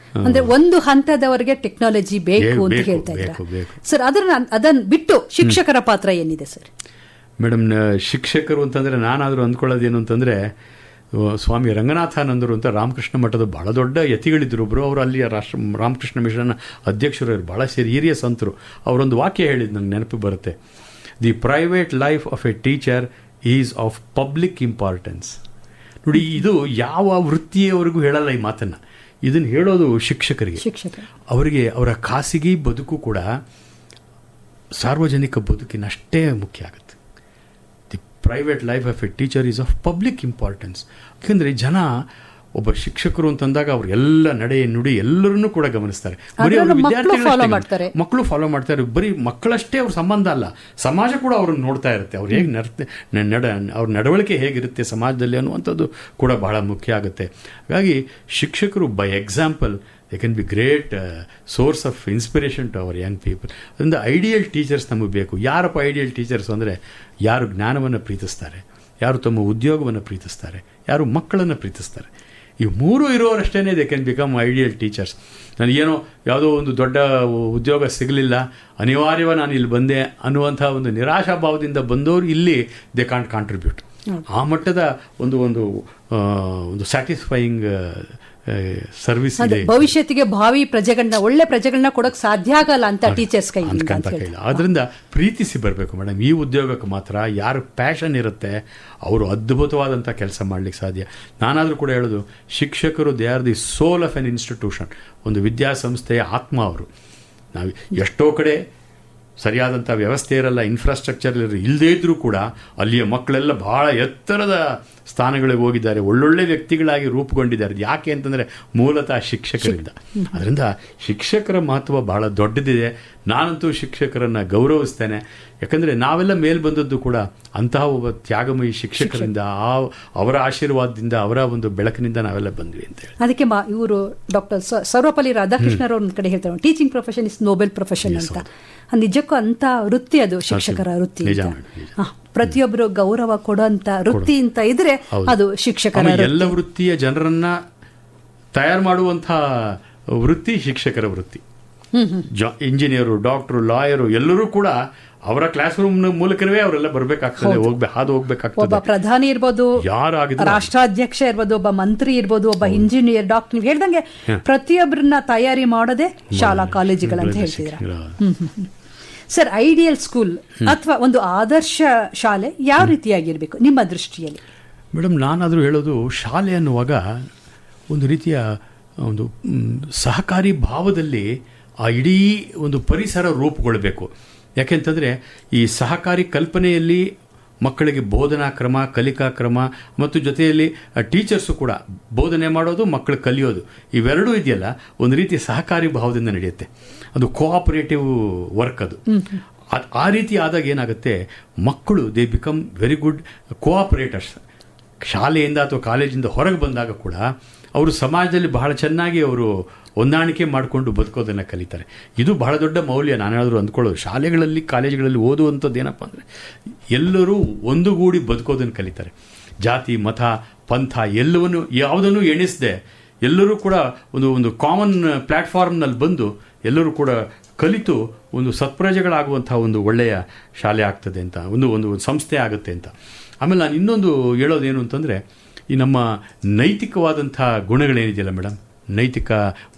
ಅಂದ್ರೆ ಒಂದು ಹಂತದವರೆಗೆ ಟೆಕ್ನಾಲಜಿ ಬೇಕು ಅಂತ ಹೇಳ್ತಾ ಇದ್ದಾರೆ ಸರ್. ಅದನ್ನ ಬಿಟ್ಟು ಶಿಕ್ಷಕರ ಪಾತ್ರ ಏನಿದೆ ಸರ್? ಮೇಡಮ್, ಶಿಕ್ಷಕರು ಅಂತಂದ್ರೆ ನಾನಾದ್ರೂ ಅಂದ್ಕೊಳ್ಳೋದೇನು ಅಂತಂದ್ರೆ, ಸ್ವಾಮಿ ರಂಗನಾಥಾನಂದರು ಅಂತ ರಾಮಕೃಷ್ಣ ಮಠದ ಬಹಳ ದೊಡ್ಡ ಯತಿಗಳಿದ್ರು ಒಬ್ಬರು. ಅವರು ಅಲ್ಲಿ ರಾಮಕೃಷ್ಣ ಮಿಷನ್ ಅಧ್ಯಕ್ಷರು, ಬಹಳ ಹಿರಿಯ ಸಂತರು. ಅವರೊಂದು ವಾಕ್ಯ ಹೇಳಿದ್ದು ನಂಗೆ ನೆನಪು ಬರುತ್ತೆ. The private life of A teacher is of public importance. ನೋಡಿ, ಇದು ಯಾವ ವೃತ್ತಿಯವರೆಗೂ ಹೇಳಲ್ಲ ಈ ಮಾತನ್ನು. ಇದನ್ನು ಹೇಳೋದು ಶಿಕ್ಷಕರಿಗೆ. ಅವರಿಗೆ ಅವರ ಖಾಸಗಿ ಬದುಕು ಕೂಡ ಸಾರ್ವಜನಿಕ ಬದುಕಿನಷ್ಟೇ ಮುಖ್ಯ ಆಗುತ್ತೆ. The private life of A teacher is of public importance. ಯಾಕೆಂದರೆ ಜನ ಒಬ್ಬ ಶಿಕ್ಷಕರು ಅಂತಂದಾಗ ಅವ್ರು ಎಲ್ಲ ನಡೆ ನುಡಿ ಎಲ್ಲರನ್ನೂ ಕೂಡ ಗಮನಿಸ್ತಾರೆ. ಬರೀ ಅವರು ವಿದ್ಯಾರ್ಥಿಗಳು ಮಕ್ಕಳು ಫಾಲೋ ಮಾಡ್ತಾರೆ. ಬರೀ ಮಕ್ಕಳಷ್ಟೇ ಅವ್ರ ಸಂಬಂಧ ಅಲ್ಲ, ಸಮಾಜ ಕೂಡ ಅವ್ರನ್ನ ನೋಡ್ತಾ ಇರುತ್ತೆ. ಅವ್ರು ಹೇಗೆ ಅವ್ರ ನಡವಳಿಕೆ ಹೇಗಿರುತ್ತೆ ಸಮಾಜದಲ್ಲಿ ಅನ್ನುವಂಥದ್ದು ಕೂಡ ಬಹಳ ಮುಖ್ಯ ಆಗುತ್ತೆ. ಹಾಗಾಗಿ ಶಿಕ್ಷಕರು by example they can be great source of inspiration to our young people. ಅದರಿಂದ ಐಡಿಯಲ್ ಟೀಚರ್ಸ್ ನಮಗೆ ಬೇಕು. ಯಾರಪ್ಪ ಐಡಿಯಲ್ ಟೀಚರ್ಸ್ ಅಂದರೆ, ಯಾರು ಜ್ಞಾನವನ್ನು ಪ್ರೀತಿಸ್ತಾರೆ, ಯಾರು ತಮ್ಮ ಉದ್ಯೋಗವನ್ನು ಪ್ರೀತಿಸ್ತಾರೆ, ಯಾರು ಮಕ್ಕಳನ್ನು ಪ್ರೀತಿಸ್ತಾರೆ. ಈ ಮೂರು ಇರೋರಷ್ಟೇ they can become ideal teachers. ನನಗೇನೋ ಯಾವುದೋ ಒಂದು ದೊಡ್ಡ ಉದ್ಯೋಗ ಸಿಗಲಿಲ್ಲ, ಅನಿವಾರ್ಯವಾಗಿ ನಾನು ಇಲ್ಲಿ ಬಂದೆ ಅನ್ನುವಂಥ ಒಂದು ನಿರಾಶಾಭಾವದಿಂದ ಬಂದವರು ಇಲ್ಲಿ ದೇ ಕಾಂಟ್ ಕಾಂಟ್ರಿಬ್ಯೂಟ್. ಆ ಮಟ್ಟದ ಒಂದು ಸ್ಯಾಟಿಸ್ಫೈಯಿಂಗ್ ಸರ್ವಿಸ್ ಇದೆ. ಭವಿಷ್ಯತ್ತಿಗೆ ಭಾವಿ ಪ್ರಜೆಗಳನ್ನ, ಒಳ್ಳೆ ಪ್ರಜೆಗಳನ್ನ ಕೊಡೋಕೆ ಸಾಧ್ಯ ಆಗಲ್ಲ ಅಂತ ಟೀಚರ್ಸ್ ಕೈ. ಆದ್ರಿಂದ ಪ್ರೀತಿಸಿ ಬರಬೇಕು ಮೇಡಮ್. ಈ ಉದ್ಯೋಗಕ್ಕೆ ಮಾತ್ರ ಯಾರು ಪ್ಯಾಷನ್ ಇರುತ್ತೆ ಅವರು ಅದ್ಭುತವಾದಂಥ ಕೆಲಸ ಮಾಡ್ಲಿಕ್ಕೆ ಸಾಧ್ಯ. ನಾನಾದರೂ ಕೂಡ ಹೇಳೋದು, ಶಿಕ್ಷಕರು they are the soul of an institution. ಒಂದು ವಿದ್ಯಾಸಂಸ್ಥೆಯ ಆತ್ಮ ಅವರು. ನಾವು ಎಷ್ಟೋ ಕಡೆ ಸರಿಯಾದಂಥ ವ್ಯವಸ್ಥೆ ಇರಲ್ಲ, ಇನ್ಫ್ರಾಸ್ಟ್ರಕ್ಚರ್ ಇಲ್ಲದೇ ಇದ್ದರೂ ಕೂಡ ಅಲ್ಲಿಯ ಮಕ್ಕಳೆಲ್ಲ ಬಹಳ ಎತ್ತರದ ಸ್ಥಾನಗಳಿಗೆ ಹೋಗಿದ್ದಾರೆ, ಒಳ್ಳೊಳ್ಳೆ ವ್ಯಕ್ತಿಗಳಾಗಿ ರೂಪುಗೊಂಡಿದ್ದಾರೆ. ಯಾಕೆ ಅಂತಂದರೆ ಮೂಲತಃ ಶಿಕ್ಷಕರಿಂದ. ಅದರಿಂದ ಶಿಕ್ಷಕರ ಮಹತ್ವ ಬಹಳ ದೊಡ್ಡದಿದೆ. ನಾನಂತೂ ಶಿಕ್ಷಕರನ್ನು ಗೌರವಿಸ್ತೇನೆ. ಯಾಕಂದರೆ ನಾವೆಲ್ಲ ಮೇಲ್ ಬಂದದ್ದು ಕೂಡ ಅಂತಹ ಒಬ್ಬ ತ್ಯಾಗಮಯಿ ಶಿಕ್ಷಕರಿಂದ, ಅವರ ಆಶೀರ್ವಾದದಿಂದ, ಅವರ ಒಂದು ಬೆಳಕಿನಿಂದ ನಾವೆಲ್ಲ ಬಂದ್ವಿ ಅಂತ ಹೇಳಿ. ಅದಕ್ಕೆ ಇವರು ಡಾಕ್ಟರ್ ಸರ್ವಪಲ್ಲಿ ರಾಧಾಕೃಷ್ಣರು ಒಂದು ಕಡೆ ಹೇಳ್ತಾರೆ, teaching profession is Nobel profession ಅಂತ. ನಿಜಕ್ಕೂ ಅಂತ ವೃತ್ತಿ ಅದು ಶಿಕ್ಷಕರ ವೃತ್ತಿ. ಪ್ರತಿಯೊಬ್ಬರು ಗೌರವ ಕೊಡುವಂತ ವೃತ್ತಿ ಅಂತ ಇದ್ರೆ ಅದು ಶಿಕ್ಷಕರ. ಎಲ್ಲ ವೃತ್ತಿಯ ಜನರನ್ನ ತಯಾರು ಮಾಡುವಂತಹ ವೃತ್ತಿ ಶಿಕ್ಷಕರ ವೃತ್ತಿ. ಇಂಜಿನಿಯರು, ಡಾಕ್ಟರು, ಲಾಯರು ಎಲ್ಲರೂ ಕೂಡ ಅವರ ಕ್ಲಾಸ್ ರೂಮ್ ಮೂಲಕವೇ ಅವರೆಲ್ಲ ಬರಬೇಕಾಗ್ತದೆ, ಹಾದು ಹೋಗ್ಬೇಕಾಗ್ತದೆ. ಒಬ್ಬ ಪ್ರಧಾನಿ ಇರ್ಬೋದು, ರಾಷ್ಟ್ರಾಧ್ಯಕ್ಷ ಇರ್ಬೋದು, ಒಬ್ಬ ಮಂತ್ರಿ ಇರ್ಬೋದು, ಒಬ್ಬ ಇಂಜಿನಿಯರ್, ಡಾಕ್ಟರ್, ನೀವು ಹೇಳ್ದಂಗೆ ಪ್ರತಿಯೊಬ್ಬರನ್ನ ತಯಾರಿ ಮಾಡೋದೇ ಶಾಲಾ ಕಾಲೇಜುಗಳಂತ ಹೇಳ್ತಿದ್ರ. ಸರ್, ಐಡಿಯಲ್ ಸ್ಕೂಲ್ ಅಥವಾ ಒಂದು ಆದರ್ಶ ಶಾಲೆ ಯಾವ ರೀತಿಯಾಗಿರ್ಬೇಕು ನಿಮ್ಮ ದೃಷ್ಟಿಯಲ್ಲಿ? ಮೇಡಮ್, ನಾನಾದರೂ ಹೇಳೋದು, ಶಾಲೆ ಅನ್ನುವಾಗ ಒಂದು ರೀತಿಯ ಒಂದು ಸಹಕಾರಿ ಭಾವದಲ್ಲಿ ಆ ಇಡೀ ಒಂದು ಪರಿಸರ ರೂಪುಗೊಳ್ಳಬೇಕು. ಯಾಕೆಂತಂದರೆ ಈ ಸಹಕಾರಿ ಕಲ್ಪನೆಯಲ್ಲಿ ಮಕ್ಕಳಿಗೆ ಬೋಧನಾ ಕ್ರಮ, ಕಲಿಕಾ ಕ್ರಮ ಮತ್ತು ಜೊತೆಯಲ್ಲಿ ಟೀಚರ್ಸು ಕೂಡ ಬೋಧನೆ ಮಾಡೋದು, ಮಕ್ಕಳು ಕಲಿಯೋದು, ಇವೆರಡೂ ಇದೆಯಲ್ಲ ಒಂದು ರೀತಿ ಸಹಕಾರಿ ಭಾವದಿಂದ ನಡೆಯುತ್ತೆ. ಅದು ಕೋಆಪರೇಟಿವ್ ವರ್ಕ್. ಅದು ಆ ರೀತಿ ಆದಾಗ ಏನಾಗುತ್ತೆ, ಮಕ್ಕಳು ದೇ ಬಿಕಮ್ ವೆರಿ ಗುಡ್ ಕೋಆಪರೇಟರ್ಸ್. ಶಾಲೆಯಿಂದ ಅಥವಾ ಕಾಲೇಜಿಂದ ಹೊರಗೆ ಬಂದಾಗ ಕೂಡ ಅವರು ಸಮಾಜದಲ್ಲಿ ಬಹಳ ಚೆನ್ನಾಗಿ ಅವರು ಹೊಂದಾಣಿಕೆ ಮಾಡಿಕೊಂಡು ಬದುಕೋದನ್ನು ಕಲಿತಾರೆ. ಇದು ಬಹಳ ದೊಡ್ಡ ಮೌಲ್ಯ. ನಾನೇನಾದರೂ ಅಂದ್ಕೊಳ್ಳೋದು, ಶಾಲೆಗಳಲ್ಲಿ ಕಾಲೇಜುಗಳಲ್ಲಿ ಓದುವಂಥದ್ದು ಏನಪ್ಪ ಅಂದರೆ ಎಲ್ಲರೂ ಒಂದುಗೂಡಿ ಬದುಕೋದನ್ನು ಕಲಿತಾರೆ. ಜಾತಿ, ಮತ, ಪಂಥ ಎಲ್ಲವನ್ನು ಯಾವುದನ್ನು ಎಣಿಸದೆ ಎಲ್ಲರೂ ಕೂಡ ಒಂದು ಕಾಮನ್ ಪ್ಲ್ಯಾಟ್ಫಾರ್ಮ್ನಲ್ಲಿ ಬಂದು ಎಲ್ಲರೂ ಕೂಡ ಕಲಿತು ಒಂದು ಸತ್ಪ್ರಜೆಗಳಾಗುವಂಥ ಒಂದು ಒಳ್ಳೆಯ ಶಾಲೆ ಆಗ್ತದೆ ಅಂತ, ಒಂದು ಸಂಸ್ಥೆ ಆಗುತ್ತೆ ಅಂತ. ಆಮೇಲೆ ನಾನು ಇನ್ನೊಂದು ಹೇಳೋದೇನು ಅಂತಂದರೆ, ಈ ನಮ್ಮ ನೈತಿಕವಾದಂಥ ಗುಣಗಳೇನಿದೆಯಲ್ಲ ಮೇಡಮ್, ನೈತಿಕ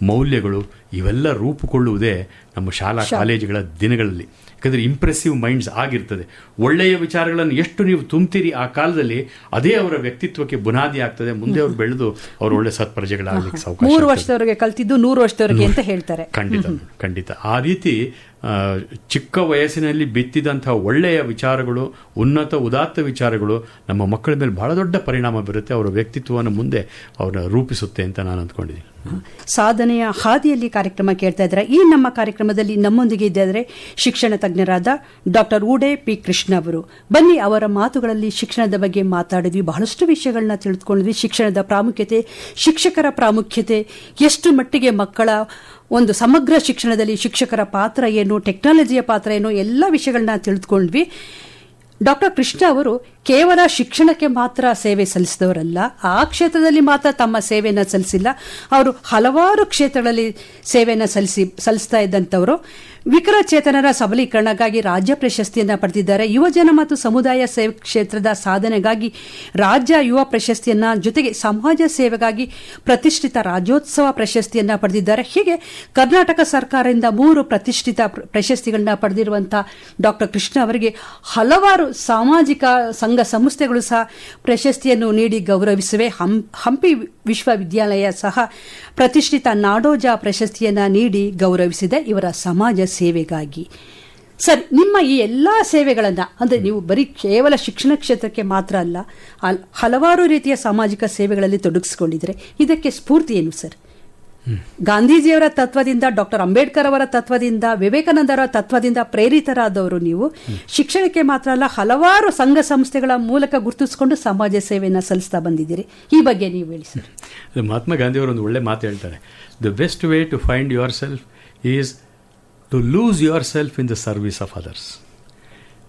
ಮೌಲ್ಯಗಳು ಇವೆಲ್ಲ ರೂಪುಗೊಳ್ಳುವುದೇ ನಮ್ಮ ಶಾಲಾ ಕಾಲೇಜುಗಳ ದಿನಗಳಲ್ಲಿ. ಯಾಕಂದರೆ ಇಂಪ್ರೆಸಿವ್ ಮೈಂಡ್ಸ್ ಆಗಿರ್ತದೆ. ಒಳ್ಳೆಯ ವಿಚಾರಗಳನ್ನು ಎಷ್ಟು ನೀವು ತುಂಬ್ತೀರಿ ಆ ಕಾಲದಲ್ಲಿ, ಅದೇ ಅವರ ವ್ಯಕ್ತಿತ್ವಕ್ಕೆ ಬುನಾದಿ ಆಗ್ತದೆ. ಮುಂದೆ ಅವರು ಬೆಳೆದು ಅವರು ಒಳ್ಳೆ ಸತ್ಪ್ರಜೆಗಳಾಗಲಿಕ್ಕೆ ಅವಕಾಶ. 3 ವರ್ಷದವರೆಗೆ ಕಲ್ತಿದ್ದು 100 ವರ್ಷದವರೆಗೆ ಅಂತ ಹೇಳ್ತಾರೆ. ಖಂಡಿತ ಆ ರೀತಿ ಚಿಕ್ಕ ವಯಸ್ಸಿನಲ್ಲಿ ಬಿತ್ತಿದಂಥ ಒಳ್ಳೆಯ ವಿಚಾರಗಳು, ಉನ್ನತ ಉದಾತ್ತ ವಿಚಾರಗಳು ನಮ್ಮ ಮಕ್ಕಳ ಮೇಲೆ ಬಹಳ ದೊಡ್ಡ ಪರಿಣಾಮ ಬೀರುತ್ತೆ. ಅವರ ವ್ಯಕ್ತಿತ್ವವನ್ನು ಮುಂದೆ ಅವರ ರೂಪಿಸುತ್ತೆ ಅಂತ ನಾನು ಅಂದ್ಕೊಂಡಿದ್ದೀನಿ. ಸಾಧನೆಯ ಹಾದಿಯಲ್ಲಿ ಕಾರ್ಯಕ್ರಮ ಕೇಳ್ತಾ ಇದ್ದಾರೆ. ಈ ನಮ್ಮ ಕಾರ್ಯಕ್ರಮದಲ್ಲಿ ನಮ್ಮೊಂದಿಗೆ ಇದ್ದಾರೆ ಶಿಕ್ಷಣ ತಜ್ಞರಾದ ಡಾಕ್ಟರ್ ಊಡೆ ಪಿ ಕೃಷ್ಣ ಅವರು. ಬನ್ನಿ, ಅವರ ಮಾತುಗಳಲ್ಲಿ ಶಿಕ್ಷಣದ ಬಗ್ಗೆ ಮಾತಾಡಿದ್ವಿ, ಬಹಳಷ್ಟು ವಿಷಯಗಳನ್ನ ತಿಳಿದುಕೊಂಡಿದ್ವಿ. ಶಿಕ್ಷಣದ ಪ್ರಾಮುಖ್ಯತೆ, ಶಿಕ್ಷಕರ ಪ್ರಾಮುಖ್ಯತೆ, ಎಷ್ಟು ಮಟ್ಟಿಗೆ ಮಕ್ಕಳ ಒಂದು ಸಮಗ್ರ ಶಿಕ್ಷಣದಲ್ಲಿ ಶಿಕ್ಷಕರ ಪಾತ್ರ ಏನು, ಟೆಕ್ನಾಲಜಿಯ ಪಾತ್ರ ಏನು, ಎಲ್ಲ ವಿಷಯಗಳನ್ನ ತಿಳಿದುಕೊಂಡ್ವಿ. ಡಾಕ್ಟರ್ ಕೃಷ್ಣ ಅವರು ಕೇವಲ ಶಿಕ್ಷಣಕ್ಕೆ ಮಾತ್ರ ಸೇವೆ ಸಲ್ಲಿಸಿದವರಲ್ಲ, ಆ ಕ್ಷೇತ್ರದಲ್ಲಿ ಮಾತ್ರ ತಮ್ಮ ಸೇವೆಯನ್ನು ಸಲ್ಲಿಸಿಲ್ಲ, ಅವರು ಹಲವಾರು ಕ್ಷೇತ್ರಗಳಲ್ಲಿ ಸೇವೆಯನ್ನು ಸಲ್ಲಿಸ್ತಾ ಇದ್ದಂಥವರು. ವಿಕಲಚೇತನರ ಸಬಲೀಕರಣಕ್ಕಾಗಿ ರಾಜ್ಯ ಪ್ರಶಸ್ತಿಯನ್ನು ಪಡೆದಿದ್ದಾರೆ. ಯುವಜನ ಮತ್ತು ಸಮುದಾಯ ಸೇವೆ ಕ್ಷೇತ್ರದ ಸಾಧನೆಗಾಗಿ ರಾಜ್ಯ ಯುವ ಪ್ರಶಸ್ತಿಯನ್ನು, ಜೊತೆಗೆ ಸಮಾಜ ಸೇವೆಗಾಗಿ ಪ್ರತಿಷ್ಠಿತ ರಾಜ್ಯೋತ್ಸವ ಪ್ರಶಸ್ತಿಯನ್ನು ಪಡೆದಿದ್ದಾರೆ. ಹೀಗೆ ಕರ್ನಾಟಕ ಸರ್ಕಾರದಿಂದ 3 ಪ್ರತಿಷ್ಠಿತ ಪ್ರಶಸ್ತಿಗಳನ್ನ ಪಡೆದಿರುವಂಥ ಡಾಕ್ಟರ್ ಕೃಷ್ಣ ಅವರಿಗೆ ಹಲವಾರು ಸಾಮಾಜಿಕ ಸಂಘ ಸಂಸ್ಥೆಗಳು ಸಹ ಪ್ರಶಸ್ತಿಯನ್ನು ನೀಡಿ ಗೌರವಿಸಿವೆ. ಹಂಪಿ ವಿಶ್ವವಿದ್ಯಾಲಯ ಸಹ ಪ್ರತಿಷ್ಠಿತ ನಾಡೋಜ ಪ್ರಶಸ್ತಿಯನ್ನು ನೀಡಿ ಗೌರವಿಸಿದೆ ಇವರ ಸಮಾಜ ಸೇವೆಗಾಗಿ. ಸರ್, ನಿಮ್ಮ ಈ ಎಲ್ಲ ಸೇವೆಗಳನ್ನು, ಅಂದರೆ ನೀವು ಬರೀ ಕೇವಲ ಶಿಕ್ಷಣ ಕ್ಷೇತ್ರಕ್ಕೆ ಮಾತ್ರ ಅಲ್ಲ, ಹಲವಾರು ರೀತಿಯ ಸಾಮಾಜಿಕ ಸೇವೆಗಳಲ್ಲಿ ತೊಡಗಿಸಿಕೊಂಡಿದ್ರೆ, ಇದಕ್ಕೆ ಸ್ಫೂರ್ತಿ ಏನು ಸರ್? ಗಾಂಧೀಜಿಯವರ ತತ್ವದಿಂದ, ಡಾಕ್ಟರ್ ಅಂಬೇಡ್ಕರ್ ಅವರ ತತ್ವದಿಂದ, ವಿವೇಕಾನಂದರ ತತ್ವದಿಂದ ಪ್ರೇರಿತರಾದವರು ನೀವು. ಶಿಕ್ಷಣಕ್ಕೆ ಮಾತ್ರ ಅಲ್ಲ, ಹಲವಾರು ಸಂಘ ಸಂಸ್ಥೆಗಳ ಮೂಲಕ ಗುರುತಿಸಿಕೊಂಡು ಸಮಾಜ ಸೇವೆಯನ್ನು ಸಲ್ಲಿಸ್ತಾ ಬಂದಿದ್ದೀರಿ. ಈ ಬಗ್ಗೆ ನೀವು ಹೇಳಿ ಸರ್. ಮಹಾತ್ಮ ಗಾಂಧಿಯವರು ಒಂದು ಒಳ್ಳೆ ಮಾತು ಹೇಳ್ತಾರೆ, the best way to find yourself is to lose yourself in the service of others.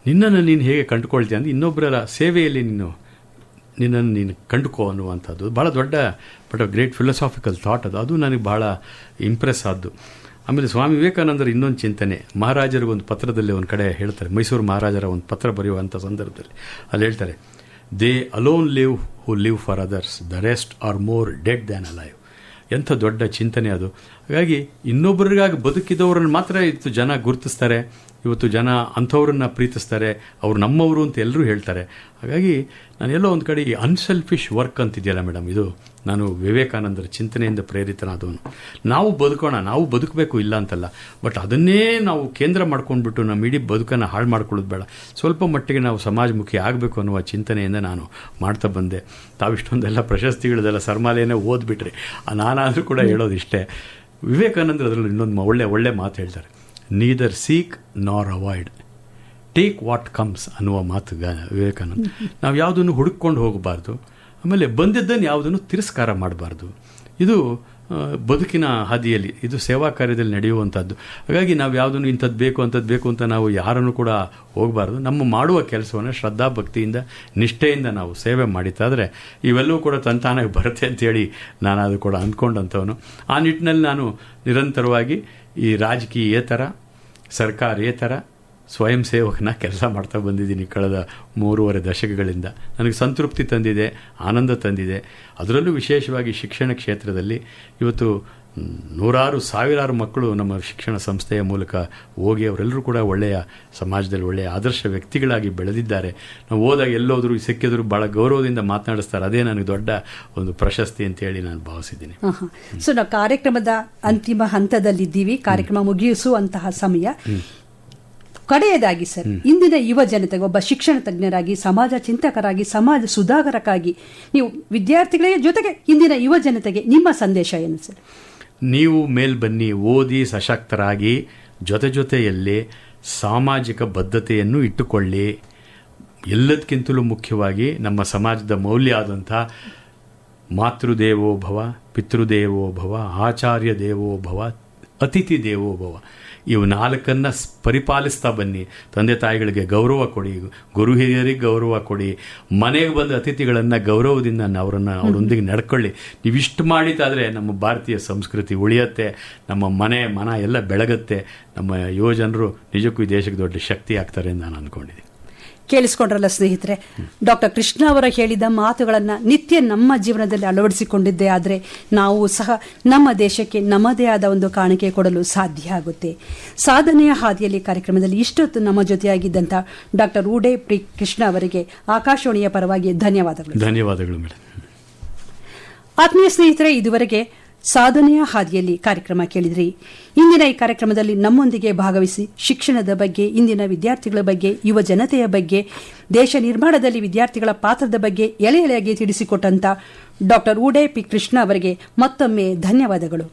ನಿನ್ನನ್ನು ನೀನು ಹೇಗೆ ಕಂಡುಕೊಳ್ತೀಯ ಅಂದರೆ ಇನ್ನೊಬ್ಬರ ಸೇವೆಯಲ್ಲಿ ನಿನ್ನನ್ನು ನೀನು ಕಂಡುಕೋ ಅನ್ನುವಂಥದ್ದು ಭಾಳ ದೊಡ್ಡ ಗ್ರೇಟ್ ಫಿಲಸಾಫಿಕಲ್ ಥಾಟ್. ಅದು ನನಗೆ ಭಾಳ ಇಂಪ್ರೆಸ್ ಆದ್ದು. ಆಮೇಲೆ ಸ್ವಾಮಿ ವಿವೇಕಾನಂದರ ಇನ್ನೊಂದು ಚಿಂತನೆ, ಮಹಾರಾಜರಿಗೊಂದು ಪತ್ರದಲ್ಲಿ ಒಂದು ಕಡೆ ಹೇಳ್ತಾರೆ, ಮೈಸೂರು ಮಹಾರಾಜರ ಒಂದು ಪತ್ರ ಬರೆಯುವಂಥ ಸಂದರ್ಭದಲ್ಲಿ ಅಲ್ಲಿ ಹೇಳ್ತಾರೆ, they alone live who live for others, the rest are more dead than alive. ಎಂಥ ದೊಡ್ಡ ಚಿಂತನೆ ಅದು. ಹಾಗಾಗಿ ಇನ್ನೊಬ್ಬರಿಗಾಗಿ ಬದುಕಿದವರನ್ನು ಮಾತ್ರ ಇವತ್ತು ಜನ ಗುರುತಿಸ್ತಾರೆ, ಇವತ್ತು ಜನ ಅಂಥವ್ರನ್ನ ಪ್ರೀತಿಸ್ತಾರೆ, ಅವರು ನಮ್ಮವರು ಅಂತ ಎಲ್ಲರೂ ಹೇಳ್ತಾರೆ. ಹಾಗಾಗಿ ನಾನೆಲ್ಲೋ ಒಂದು ಕಡೆ ಈ ಅನ್ಸೆಲ್ಫಿಶ್ ವರ್ಕ್ ಅಂತಿದೆಯಲ್ಲ ಮೇಡಮ್, ಇದು ನಾನು ವಿವೇಕಾನಂದರ ಚಿಂತನೆಯಿಂದ ಪ್ರೇರಿತನಾದವನು. ನಾವು ಬದುಕೋಣ, ನಾವು ಬದುಕಬೇಕು ಇಲ್ಲ ಅಂತಲ್ಲ, ಬಟ್ ಅದನ್ನೇ ನಾವು ಕೇಂದ್ರ ಮಾಡ್ಕೊಂಡ್ಬಿಟ್ಟು ನಮ್ಮ ಇಡೀ ಬದುಕನ್ನು ಹಾಳು ಮಾಡ್ಕೊಳ್ಳೋದು ಬೇಡ. ಸ್ವಲ್ಪ ಮಟ್ಟಿಗೆ ನಾವು ಸಮಾಜಮುಖಿ ಆಗಬೇಕು ಅನ್ನುವ ಚಿಂತನೆಯಿಂದ ನಾನು ಮಾಡ್ತಾ ಬಂದೆ. ತಾವಿಷ್ಟೊಂದೆಲ್ಲ ಪ್ರಶಸ್ತಿಗಳದೆಲ್ಲ ಸರ್ಮಾಲೆಯೇ ಓದ್ಬಿಟ್ರಿ. ನಾನಾದರೂ ಕೂಡ ಹೇಳೋದಿಷ್ಟೇ, ವಿವೇಕಾನಂದರು ಅದರಲ್ಲಿ ಇನ್ನೊಂದು ಒಳ್ಳೆ ಮಾತು ಹೇಳ್ತಾರೆ, ನೀದರ್ ಸೀಕ್ ನಾರ್ ಅವಾಯ್ಡ್, ಟೇಕ್ ವಾಟ್ ಕಮ್ಸ್ ಅನ್ನುವ ಮಾತು ವಿವೇಕಾನಂದ. ನಾವು ಯಾವುದನ್ನು ಹುಡುಕೊಂಡು ಹೋಗಬಾರ್ದು, ಆಮೇಲೆ ಬಂದಿದ್ದನ್ನು ಯಾವುದನ್ನು ತಿರಸ್ಕಾರ ಮಾಡಬಾರ್ದು. ಇದು ಬದುಕಿನ ಹಾದಿಯಲ್ಲಿ, ಇದು ಸೇವಾ ಕಾರ್ಯದಲ್ಲಿ ನಡೆಯುವಂಥದ್ದು. ಹಾಗಾಗಿ ನಾವು ಯಾವುದನ್ನು ಇಂಥದ್ದು ಬೇಕು ಅಂತ ನಾವು ಯಾರನ್ನು ಕೂಡ ಹೋಗಬಾರ್ದು. ನಮ್ಮ ಮಾಡುವ ಕೆಲಸವನ್ನು ಶ್ರದ್ಧಾ ಭಕ್ತಿಯಿಂದ ನಿಷ್ಠೆಯಿಂದ ನಾವು ಸೇವೆ ಮಾಡಿತಾದರೆ ಇವೆಲ್ಲವೂ ಕೂಡ ತಂತಾನಾಗಿ ಬರುತ್ತೆ ಅಂತೇಳಿ ನಾನು ಅದು ಕೂಡ ಅಂದ್ಕೊಂಡಂಥವನು. ಆ ನಿಟ್ಟಿನಲ್ಲಿ ನಾನು ನಿರಂತರವಾಗಿ ಈ ರಾಜಕೀಯೇತರ, ಸರ್ಕಾರೇತರ, ಸ್ವಯಂ ಸೇವಕನ ಕೆಲಸ ಮಾಡ್ತಾ ಬಂದಿದ್ದೀನಿ ಕಳೆದ 3.5 ದಶಕಗಳಿಂದ. ನನಗೆ ಸಂತೃಪ್ತಿ ತಂದಿದೆ, ಆನಂದ ತಂದಿದೆ. ಅದರಲ್ಲೂ ವಿಶೇಷವಾಗಿ ಶಿಕ್ಷಣ ಕ್ಷೇತ್ರದಲ್ಲಿ ಇವತ್ತು ನೂರಾರು ಸಾವಿರಾರು ಮಕ್ಕಳು ನಮ್ಮ ಶಿಕ್ಷಣ ಸಂಸ್ಥೆಯ ಮೂಲಕ ಹೋಗಿ ಅವರೆಲ್ಲರೂ ಕೂಡ ಒಳ್ಳೆಯ ಸಮಾಜದಲ್ಲಿ ಒಳ್ಳೆಯ ಆದರ್ಶ ವ್ಯಕ್ತಿಗಳಾಗಿ ಬೆಳೆದಿದ್ದಾರೆ. ನಾವು ಹೋದಾಗ ಎಲ್ಲೋದ್ರು ಸಿಕ್ಕಿದ್ರು ಭಾಳ ಗೌರವದಿಂದ ಮಾತನಾಡಿಸ್ತಾರೆ. ಅದೇ ನನಗೆ ದೊಡ್ಡ ಒಂದು ಪ್ರಶಸ್ತಿ ಅಂತೇಳಿ ನಾನು ಭಾವಿಸಿದ್ದೀನಿ. ಸೊ ನಾವು ಕಾರ್ಯಕ್ರಮದ ಅಂತಿಮ ಹಂತದಲ್ಲಿದ್ದೀವಿ, ಕಾರ್ಯಕ್ರಮ ಮುಗಿಸುವಂತಹ ಸಮಯ. ಕಡೆಯದಾಗಿ ಸರ್, ಇಂದಿನ ಯುವ ಜನತೆಗೆ ಒಬ್ಬ ಶಿಕ್ಷಣ ತಜ್ಞರಾಗಿ, ಸಮಾಜ ಚಿಂತಕರಾಗಿ, ಸಮಾಜ ಸುಧಾರಕರಾಗಿ ನೀವು ವಿದ್ಯಾರ್ಥಿಗಳಿಗೆ ಜೊತೆಗೆ ಇಂದಿನ ಯುವ ಜನತೆಗೆ ನಿಮ್ಮ ಸಂದೇಶ ಏನು ಸರ್? ನೀವು ಮೇಲ್ ಬನ್ನಿ, ಓದಿ ಸಶಕ್ತರಾಗಿ, ಜೊತೆಯಲ್ಲಿ ಸಾಮಾಜಿಕ ಬದ್ಧತೆಯನ್ನು ಇಟ್ಟುಕೊಳ್ಳಿ. ಎಲ್ಲದಕ್ಕಿಂತಲೂ ಮುಖ್ಯವಾಗಿ ನಮ್ಮ ಸಮಾಜದ ಮೌಲ್ಯ ಆದಂಥ ಮಾತೃದೇವೋಭವ, ಪಿತೃದೇವೋಭವ, ಆಚಾರ್ಯ ದೇವೋಭವ, ಅತಿಥಿ ದೇವೋಭವ, ಇವು 4 ಪರಿಪಾಲಿಸ್ತಾ ಬನ್ನಿ. ತಂದೆ ತಾಯಿಗಳಿಗೆ ಗೌರವ ಕೊಡಿ, ಗುರು ಹಿರಿಯರಿಗೆ ಗೌರವ ಕೊಡಿ, ಮನೆಗೆ ಬಂದ ಅತಿಥಿಗಳನ್ನು ಗೌರವದಿಂದ ಅವರೊಂದಿಗೆ ನಡ್ಕೊಳ್ಳಿ. ನೀವಿಷ್ಟು ಮಾಡಿದ್ದಾದರೆ ನಮ್ಮ ಭಾರತೀಯ ಸಂಸ್ಕೃತಿ ಉಳಿಯುತ್ತೆ, ನಮ್ಮ ಮನ ಎಲ್ಲ ಬೆಳಗುತ್ತೆ, ನಮ್ಮ ಯುವಜನರು ನಿಜಕ್ಕೂ ಈ ದೇಶಕ್ಕೆ ದೊಡ್ಡ ಶಕ್ತಿ ಆಗ್ತಾರೆ ಅಂತ ನಾನು ಅಂದ್ಕೊಂಡಿದ್ದೀನಿ. ಕೇಳಿಸ್ಕೊಂಡ್ರಲ್ಲ ಸ್ನೇಹಿತರೆ, ಡಾಕ್ಟರ್ ಕೃಷ್ಣ ಅವರ ಹೇಳಿದ ಮಾತುಗಳನ್ನು ನಿತ್ಯ ನಮ್ಮ ಜೀವನದಲ್ಲಿ ಅಳವಡಿಸಿಕೊಂಡಿದ್ದೇ ಆದರೆ ನಾವು ಸಹ ನಮ್ಮ ದೇಶಕ್ಕೆ ನಮ್ಮದೇ ಆದ ಒಂದು ಕಾಣಿಕೆ ಕೊಡಲು ಸಾಧ್ಯ ಆಗುತ್ತೆ. ಸಾಧನೆಯ ಹಾದಿಯಲ್ಲಿ ಕಾರ್ಯಕ್ರಮದಲ್ಲಿ ಇಷ್ಟೊತ್ತು ನಮ್ಮ ಜೊತೆಯಾಗಿದ್ದಂಥ ಡಾಕ್ಟರ್ ಉಡೇ ಪಿ ಕೃಷ್ಣ ಅವರಿಗೆ ಆಕಾಶವಾಣಿಯ ಪರವಾಗಿ ಧನ್ಯವಾದಗಳು. ಧನ್ಯವಾದಗಳು ಮೇಡಮ್. ಆತ್ಮೀಯ ಸ್ನೇಹಿತರೆ, ಇದುವರೆಗೆ ಸಾಧನೆಯ ಹಾದಿಯಲ್ಲಿ ಕಾರ್ಯಕ್ರಮ ಕೇಳಿದ್ರಿ. ಇಂದಿನ ಈ ಕಾರ್ಯಕ್ರಮದಲ್ಲಿ ನಮ್ಮೊಂದಿಗೆ ಭಾಗವಹಿಸಿ ಶಿಕ್ಷಣದ ಬಗ್ಗೆ, ಇಂದಿನ ವಿದ್ಯಾರ್ಥಿಗಳ ಬಗ್ಗೆ, ಯುವ ಜನತೆಯ ಬಗ್ಗೆ, ದೇಶ ನಿರ್ಮಾಣದಲ್ಲಿ ವಿದ್ಯಾರ್ಥಿಗಳ ಪಾತ್ರದ ಬಗ್ಗೆ ಎಳೆಯಾಗಿ ತಿಳಿಸಿಕೊಟ್ಟಂತ ಡಾಕ್ಟರ್ ಉಡೇ ಪಿ ಕೃಷ್ಣ ಅವರಿಗೆ ಮತ್ತೊಮ್ಮೆ ಧನ್ಯವಾದಗಳು.